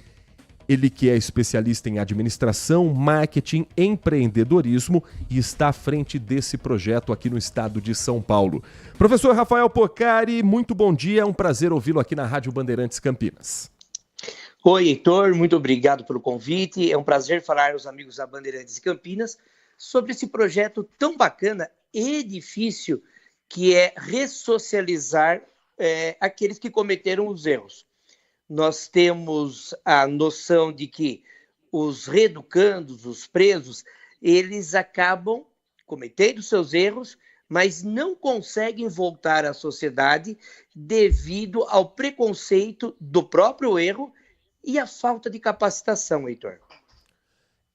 Speaker 5: Ele que é especialista em administração, marketing, empreendedorismo e está à frente desse projeto aqui no estado de São Paulo. Professor Rafael Porcari, muito bom dia, é um prazer ouvi-lo aqui na Rádio Bandeirantes Campinas.
Speaker 7: Oi, Heitor, muito obrigado pelo convite. É um prazer falar aos amigos da Bandeirantes Campinas sobre esse projeto tão bacana e difícil que é ressocializar aqueles que cometeram os erros. Nós temos a noção de que os reeducandos, os presos, eles acabam cometendo seus erros, mas não conseguem voltar à sociedade devido ao preconceito do próprio erro e a falta de capacitação, Heitor.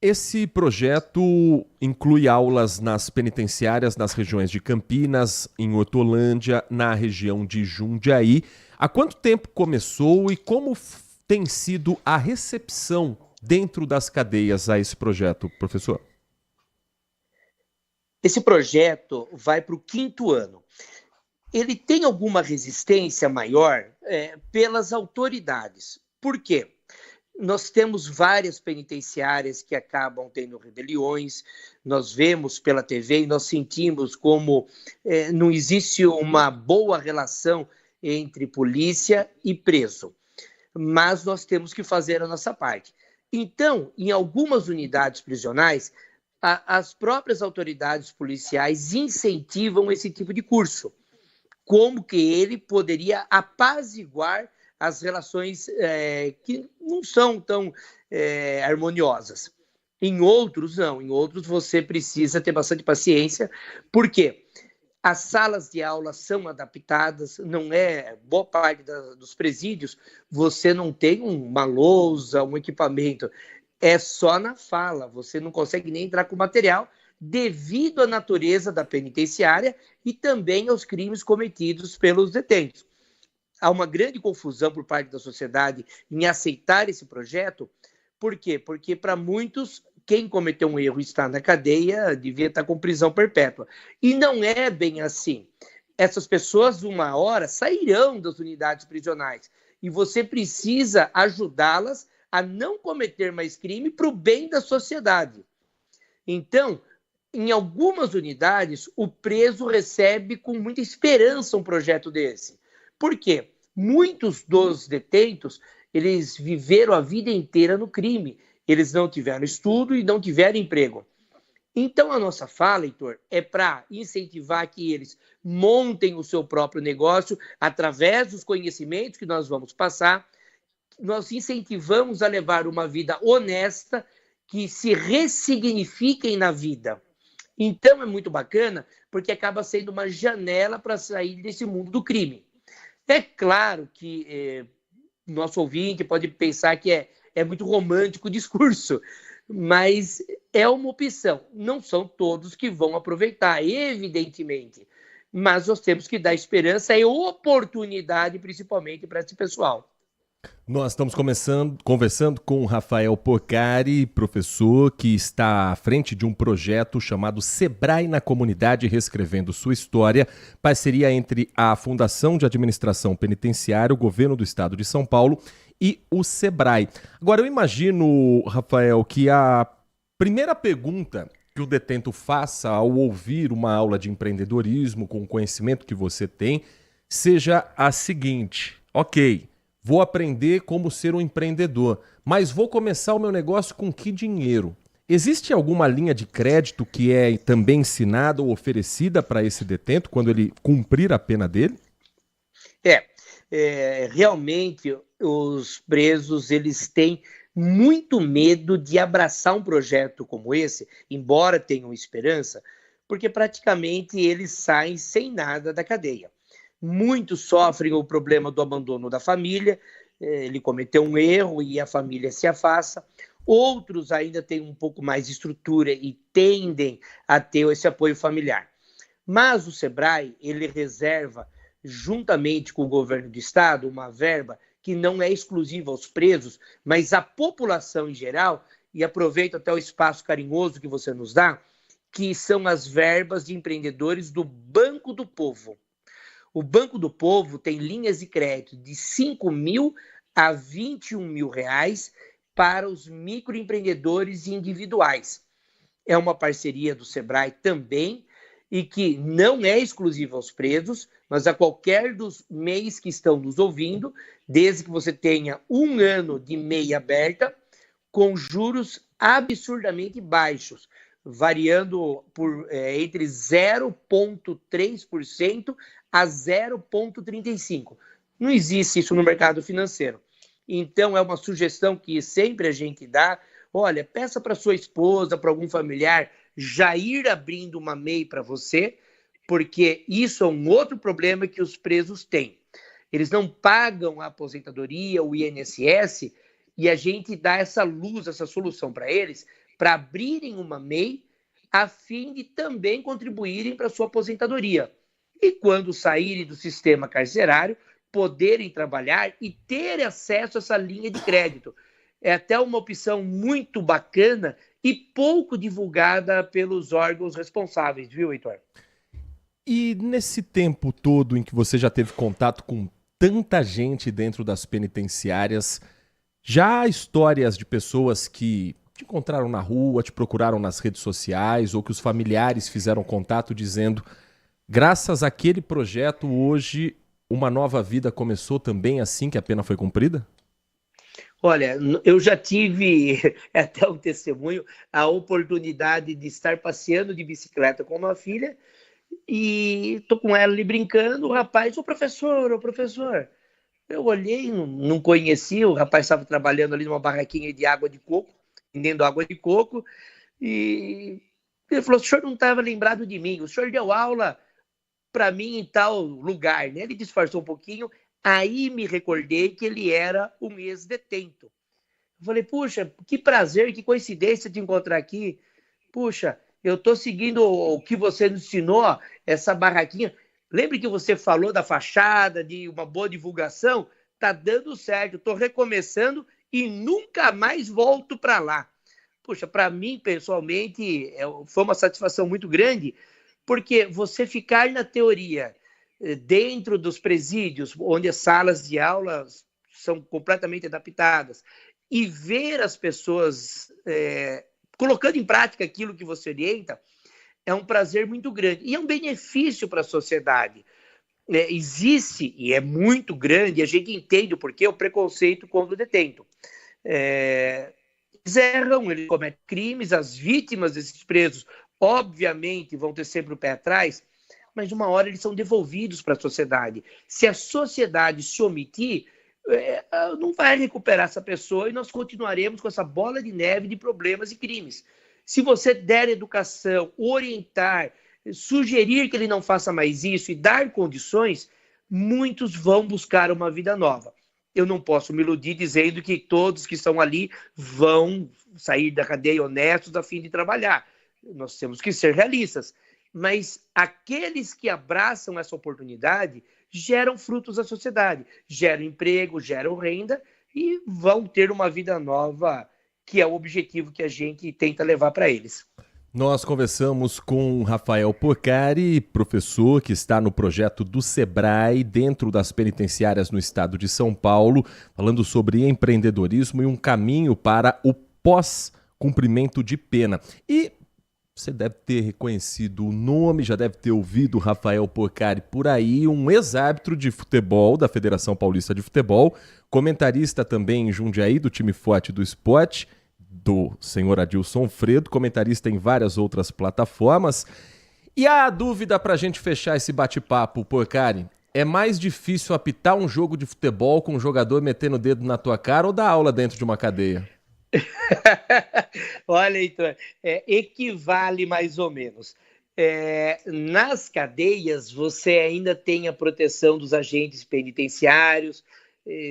Speaker 5: Esse projeto inclui aulas nas penitenciárias nas regiões de Campinas, em Hortolândia, na região de Jundiaí. Há quanto tempo começou e como tem sido a recepção dentro das cadeias a esse projeto, professor?
Speaker 7: Esse projeto vai para o 5º ano. Ele tem alguma resistência maior pelas autoridades. Por quê? Nós temos várias penitenciárias que acabam tendo rebeliões, nós vemos pela TV e nós sentimos como não existe uma boa relação entre polícia e preso. Mas nós temos que fazer a nossa parte. Então, em algumas unidades prisionais, as próprias autoridades policiais incentivam esse tipo de curso. Como que ele poderia apaziguar as relações que não são tão harmoniosas. Em outros, não. Em outros, você precisa ter bastante paciência. Por quê? As salas de aula são adaptadas, não é boa parte dos presídios, você não tem uma lousa, um equipamento, é só na fala, você não consegue nem entrar com material devido à natureza da penitenciária e também aos crimes cometidos pelos detentos. Há uma grande confusão por parte da sociedade em aceitar esse projeto. Por quê? Porque para muitos, quem cometeu um erro e está na cadeia devia estar com prisão perpétua. E não é bem assim. Essas pessoas, uma hora, sairão das unidades prisionais. E você precisa ajudá-las a não cometer mais crime para o bem da sociedade. Então, em algumas unidades, o preso recebe com muita esperança um projeto desse. Por quê? Muitos dos detentos, eles viveram a vida inteira no crime. Eles não tiveram estudo e não tiveram emprego. Então, a nossa fala, Heitor, é para incentivar que eles montem o seu próprio negócio através dos conhecimentos que nós vamos passar. Nós incentivamos a levar uma vida honesta, que se ressignifiquem na vida. Então, é muito bacana, porque acaba sendo uma janela para sair desse mundo do crime. É claro que nosso ouvinte pode pensar que é muito romântico o discurso, mas é uma opção. Não são todos que vão aproveitar, evidentemente, mas nós temos que dar esperança e oportunidade, principalmente para esse pessoal.
Speaker 5: Nós estamos conversando com o Rafael Porcari, professor que está à frente de um projeto chamado Sebrae na Comunidade Reescrevendo Sua História, parceria entre a Fundação de Administração Penitenciária, o Governo do Estado de São Paulo e o Sebrae. Agora, eu imagino, Rafael, que a primeira pergunta que o detento faça ao ouvir uma aula de empreendedorismo, com o conhecimento que você tem, seja a seguinte: ok, vou aprender como ser um empreendedor, mas vou começar o meu negócio com que dinheiro? Existe alguma linha de crédito que é também ensinada ou oferecida para esse detento quando ele cumprir a pena dele?
Speaker 7: Realmente os presos eles têm muito medo de abraçar um projeto como esse, embora tenham esperança, porque praticamente eles saem sem nada da cadeia. Muitos sofrem o problema do abandono da família, ele cometeu um erro e a família se afasta. Outros ainda têm um pouco mais de estrutura e tendem a ter esse apoio familiar. Mas o Sebrae, ele reserva, juntamente com o governo do estado, uma verba que não é exclusiva aos presos, mas à população em geral, e aproveito até o espaço carinhoso que você nos dá, que são as verbas de empreendedores do Banco do Povo. O Banco do Povo tem linhas de crédito de R$5.000 a R$21.000 para os microempreendedores individuais. É uma parceria do Sebrae também, e que não é exclusiva aos presos, mas a qualquer dos MEIs que estão nos ouvindo, desde que você tenha 1 ano de MEI aberta, com juros absurdamente baixos, variando entre 0,3% a 0,35%. Não existe isso no mercado financeiro. Então, é uma sugestão que sempre a gente dá. Olha, peça para sua esposa, para algum familiar, já ir abrindo uma MEI para você, porque isso é um outro problema que os presos têm. Eles não pagam a aposentadoria, o INSS, e a gente dá essa luz, essa solução para eles, para abrirem uma MEI, a fim de também contribuírem para a sua aposentadoria. E quando saírem do sistema carcerário, poderem trabalhar e ter acesso a essa linha de crédito. É até uma opção muito bacana e pouco divulgada pelos órgãos responsáveis, viu, Heitor?
Speaker 5: E nesse tempo todo em que você já teve contato com tanta gente dentro das penitenciárias, já há histórias de pessoas que te encontraram na rua, te procuraram nas redes sociais, ou que os familiares fizeram contato dizendo: graças àquele projeto, hoje uma nova vida começou também assim que a pena foi cumprida?
Speaker 7: Olha, eu já tive, até um testemunho, a oportunidade de estar passeando de bicicleta com uma filha e estou com ela ali brincando, o rapaz, ô professor. Eu olhei, não conhecia, o rapaz estava trabalhando ali numa barraquinha de água de coco, vendendo água de coco, e ele falou: o senhor não estava lembrado de mim, o senhor deu aula para mim em tal lugar, né? Ele disfarçou um pouquinho. Aí me recordei que ele era um ex-detento. Eu falei: puxa, que prazer, que coincidência te encontrar aqui. Puxa, eu estou seguindo o que você nos ensinou, essa barraquinha. Lembre que você falou da fachada, de uma boa divulgação? Tá dando certo, estou recomeçando e nunca mais volto para lá. Puxa, para mim, pessoalmente, foi uma satisfação muito grande, porque você ficar na teoria, dentro dos presídios, onde as salas de aulas são completamente adaptadas, e ver as pessoas colocando em prática aquilo que você orienta, é um prazer muito grande. E é um benefício para a sociedade. Existe, e é muito grande, a gente entende o porquê, o preconceito contra o detento. Eles erram, eles cometem crimes, as vítimas desses presos, obviamente, vão ter sempre o pé atrás, mas uma hora eles são devolvidos para a sociedade. Se a sociedade se omitir, não vai recuperar essa pessoa e nós continuaremos com essa bola de neve de problemas e crimes. Se você der educação, orientar, sugerir que ele não faça mais isso e dar condições, muitos vão buscar uma vida nova. Eu não posso me iludir dizendo que todos que estão ali vão sair da cadeia honestos a fim de trabalhar. Nós temos que ser realistas. Mas aqueles que abraçam essa oportunidade geram frutos à sociedade, geram emprego, geram renda e vão ter uma vida nova, que é o objetivo que a gente tenta levar para eles.
Speaker 5: Nós conversamos com Rafael Porcari, professor que está no projeto do Sebrae, dentro das penitenciárias no estado de São Paulo, falando sobre empreendedorismo e um caminho para o pós-cumprimento de pena. E você deve ter reconhecido o nome, já deve ter ouvido Rafael Porcari por aí, um ex-árbitro de futebol da Federação Paulista de Futebol, comentarista também em Jundiaí, do time forte do esporte, do senhor Adilson Fredo, comentarista em várias outras plataformas. E a dúvida para a gente fechar esse bate-papo, Porcari, é mais difícil apitar um jogo de futebol com um jogador metendo o dedo na tua cara ou dar aula dentro de uma cadeia?
Speaker 7: Olha, Heitor, equivale mais ou menos. Nas cadeias, você ainda tem a proteção dos agentes penitenciários,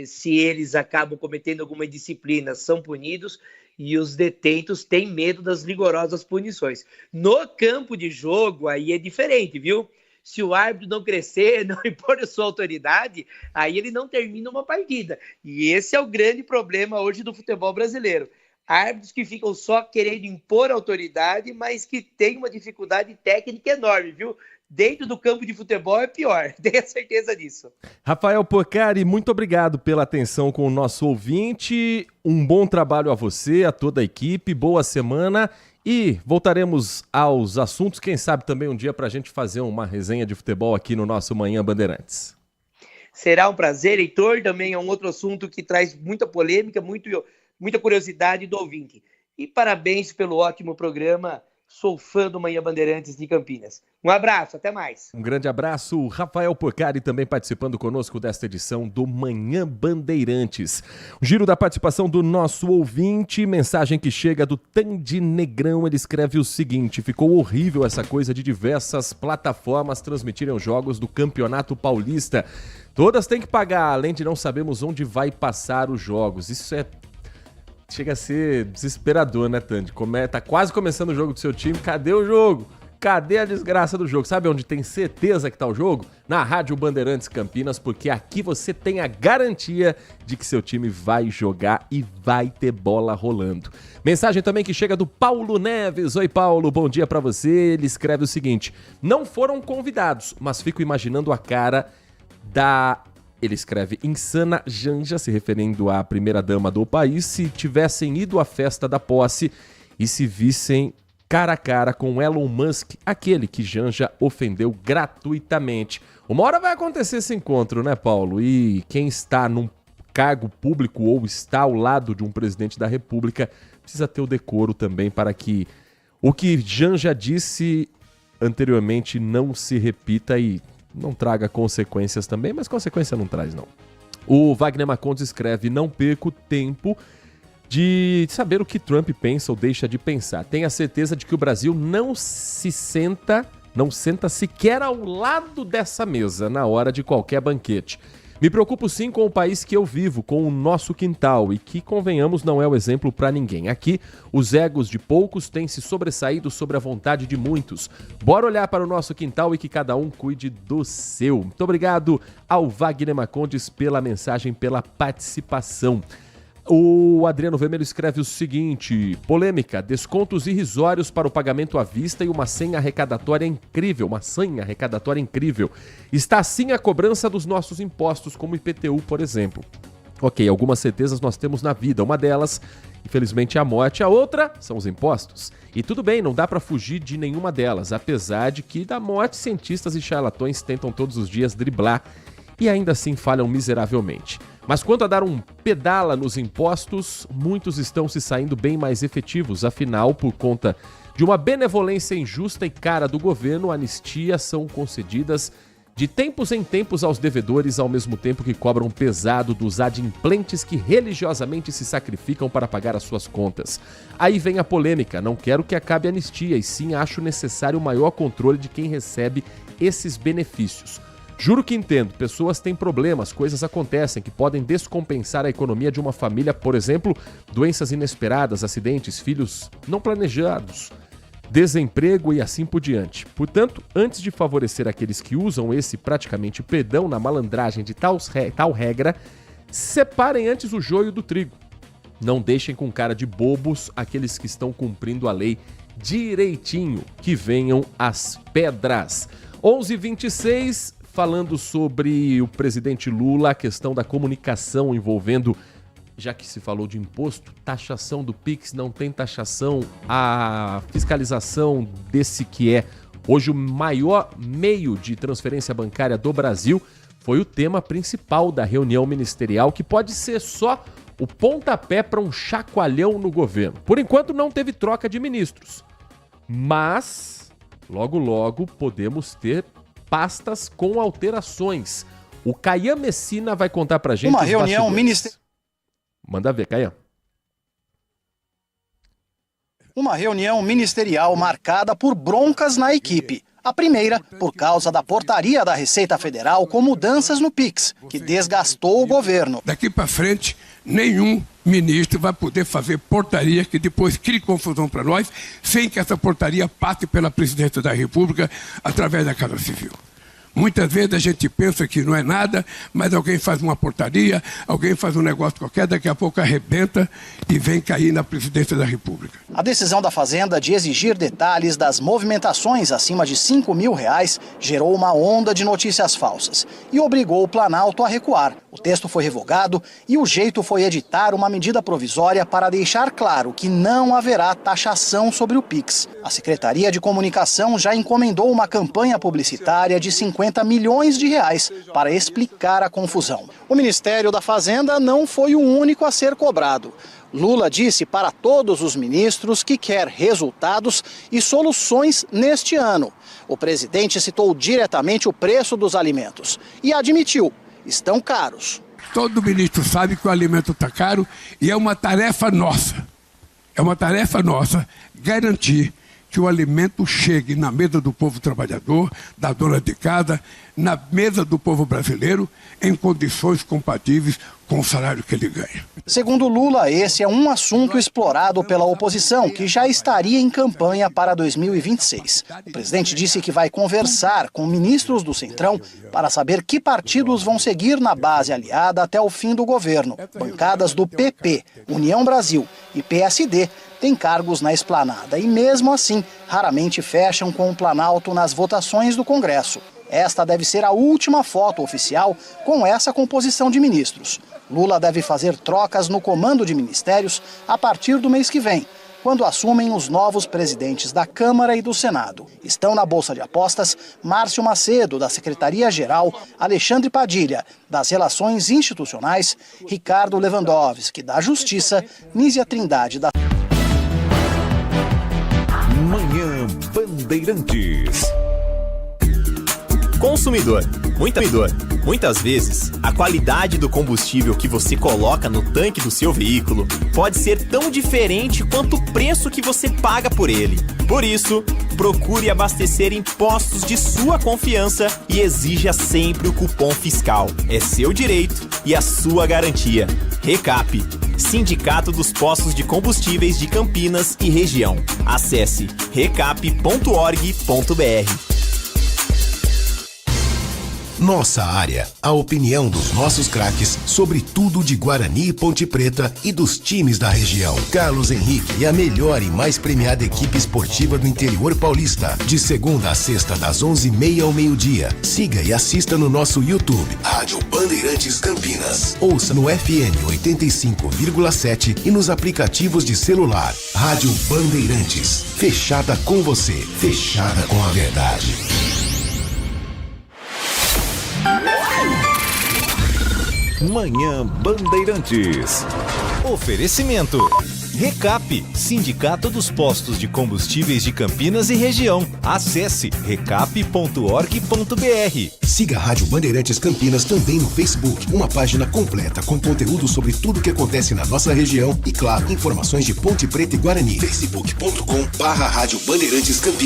Speaker 7: se eles acabam cometendo alguma indisciplina, são punidos, e os detentos têm medo das rigorosas punições. No campo de jogo, aí é diferente, viu? Se o árbitro não crescer, não impor a sua autoridade, aí ele não termina uma partida. E esse é o grande problema hoje do futebol brasileiro. Árbitros que ficam só querendo impor autoridade, mas que têm uma dificuldade técnica enorme, viu? Dentro do campo de futebol é pior, tenha certeza disso.
Speaker 5: Rafael Porcari, muito obrigado pela atenção com o nosso ouvinte. Um bom trabalho a você, a toda a equipe, boa semana. E voltaremos aos assuntos, quem sabe também um dia para a gente fazer uma resenha de futebol aqui no nosso Manhã Bandeirantes.
Speaker 7: Será um prazer, Heitor. Também é um outro assunto que traz muita polêmica, muita curiosidade do ouvinte. E parabéns pelo ótimo programa. Sou fã do Manhã Bandeirantes de Campinas. Um abraço, até mais.
Speaker 5: Um grande abraço. Rafael Porcari também participando conosco desta edição do Manhã Bandeirantes. O giro da participação do nosso ouvinte, mensagem que chega do Tandy Negrão. Ele escreve o seguinte: ficou horrível essa coisa de diversas plataformas transmitirem os jogos do Campeonato Paulista. Todas têm que pagar, além de não sabermos onde vai passar os jogos. Isso chega a ser desesperador, né, Tandy? Tá quase começando o jogo do seu time. Cadê o jogo? Cadê a desgraça do jogo? Sabe onde tem certeza que tá o jogo? Na Rádio Bandeirantes Campinas, porque aqui você tem a garantia de que seu time vai jogar e vai ter bola rolando. Mensagem também que chega do Paulo Neves. Oi, Paulo, bom dia pra você. Ele escreve o seguinte: não foram convidados, mas fico imaginando a cara da... Ele escreve insana Janja, se referindo à primeira-dama do país, se tivessem ido à festa da posse e se vissem cara a cara com Elon Musk, aquele que Janja ofendeu gratuitamente. Uma hora vai acontecer esse encontro, né, Paulo? E quem está num cargo público ou está ao lado de um presidente da República precisa ter o decoro também para que o que Janja disse anteriormente não se repita e não traga consequências também, mas consequência não traz, não. O Wagner Macondes escreve: não perco tempo de saber o que Trump pensa ou deixa de pensar. Tenha certeza de que o Brasil não senta sequer ao lado dessa mesa na hora de qualquer banquete. Me preocupo sim com o país que eu vivo, com o nosso quintal, e que, convenhamos, não é o exemplo para ninguém. Aqui, os egos de poucos têm se sobressaído sobre a vontade de muitos. Bora olhar para o nosso quintal e que cada um cuide do seu. Muito obrigado ao Wagner Macondes pela mensagem, pela participação. O Adriano Vermelho escreve o seguinte: polêmica, descontos irrisórios para o pagamento à vista e uma senha arrecadatória incrível, Está assim a cobrança dos nossos impostos, como IPTU, por exemplo. Ok, algumas certezas nós temos na vida, uma delas, infelizmente, é a morte, a outra são os impostos. E tudo bem, não dá para fugir de nenhuma delas, apesar de que da morte cientistas e charlatões tentam todos os dias driblar e ainda assim falham miseravelmente. Mas quanto a dar um pedala nos impostos, muitos estão se saindo bem mais efetivos. Afinal, por conta de uma benevolência injusta e cara do governo, anistias são concedidas de tempos em tempos aos devedores, ao mesmo tempo que cobram pesado dos adimplentes que religiosamente se sacrificam para pagar as suas contas. Aí vem a polêmica: não quero que acabe a anistia, e sim acho necessário o maior controle de quem recebe esses benefícios. Juro que entendo, pessoas têm problemas, coisas acontecem que podem descompensar a economia de uma família, por exemplo, doenças inesperadas, acidentes, filhos não planejados. desemprego e assim por diante. Portanto, antes de favorecer aqueles que usam esse praticamente perdão na malandragem de tal regra, separem antes o joio do trigo. Não deixem com cara de bobos aqueles que estão cumprindo a lei direitinho, que venham as pedras. 11h26, falando sobre o presidente Lula, a questão da comunicação envolvendo, já que se falou de imposto, taxação do Pix, não tem taxação, a fiscalização desse que é hoje o maior meio de transferência bancária do Brasil, foi o tema principal da reunião ministerial, que pode ser só o pontapé para um chacoalhão no governo. Por enquanto não teve troca de ministros, mas logo logo podemos ter pastas com alterações. O Caian Messina vai contar pra gente
Speaker 8: uma reunião ministerial.
Speaker 5: Manda ver, Caian.
Speaker 8: Uma reunião ministerial marcada por broncas na equipe. A primeira, por causa da portaria da Receita Federal com mudanças no Pix, que desgastou o governo.
Speaker 3: Daqui para frente, nenhum ministro vai poder fazer portaria que depois crie confusão para nós, sem que essa portaria passe pela Presidência da República através da Casa Civil. Muitas vezes a gente pensa que não é nada, mas alguém faz uma portaria, alguém faz um negócio qualquer, daqui a pouco arrebenta e vem cair na Presidência da República.
Speaker 8: A decisão da Fazenda de exigir detalhes das movimentações acima de R$5.000 gerou uma onda de notícias falsas e obrigou o Planalto a recuar. O texto foi revogado e o jeito foi editar uma medida provisória para deixar claro que não haverá taxação sobre o Pix. A Secretaria de Comunicação já encomendou uma campanha publicitária de R$50 milhões para explicar a confusão. O Ministério da Fazenda não foi o único a ser cobrado. Lula disse para todos os ministros que quer resultados e soluções neste ano. O presidente citou diretamente o preço dos alimentos e admitiu, estão caros.
Speaker 3: Todo ministro sabe que o alimento está caro e é uma tarefa nossa. É uma tarefa nossa garantir que o alimento chegue na mesa do povo trabalhador, da dona de casa, na mesa do povo brasileiro, em condições compatíveis com o salário que ele ganha.
Speaker 8: Segundo Lula, esse é um assunto explorado pela oposição, que já estaria em campanha para 2026. O presidente disse que vai conversar com ministros do Centrão para saber que partidos vão seguir na base aliada até o fim do governo. Bancadas do PP, União Brasil e PSD têm cargos na esplanada e, mesmo assim, raramente fecham com o Planalto nas votações do Congresso. Esta deve ser a última foto oficial com essa composição de ministros. Lula deve fazer trocas no comando de ministérios a partir do mês que vem, quando assumem os novos presidentes da Câmara e do Senado. Estão na Bolsa de Apostas Márcio Macedo, da Secretaria-Geral, Alexandre Padilha, das Relações Institucionais, Ricardo Lewandowski, da Justiça, Nízia Trindade, da...
Speaker 4: Manhã Bandeirantes. Consumidor. Muitas vezes, a qualidade do combustível que você coloca no tanque do seu veículo pode ser tão diferente quanto o preço que você paga por ele. Por isso, procure abastecer em postos de sua confiança e exija sempre o cupom fiscal. É seu direito e a sua garantia. Recap, Sindicato dos Postos de Combustíveis de Campinas e Região. Acesse recap.org.br.
Speaker 2: Nossa área, a opinião dos nossos craques sobre tudo de Guarani e Ponte Preta e dos times da região. Carlos Henrique e a melhor e mais premiada equipe esportiva do interior paulista. De segunda a sexta, das 11h30 ao meio-dia. Siga e assista no nosso YouTube, Rádio Bandeirantes Campinas. Ouça no FM 85,7 e nos aplicativos de celular. Rádio Bandeirantes. Fechada com você. Fechada com a verdade.
Speaker 4: Manhã Bandeirantes. Oferecimento. Recap, Sindicato dos Postos de Combustíveis de Campinas e Região. Acesse recap.org.br.
Speaker 2: Siga a Rádio Bandeirantes Campinas também no Facebook. Uma página completa com conteúdo sobre tudo o que acontece na nossa região e, claro, informações de Ponte Preta e Guarani. facebook.com/Rádio Bandeirantes Campinas.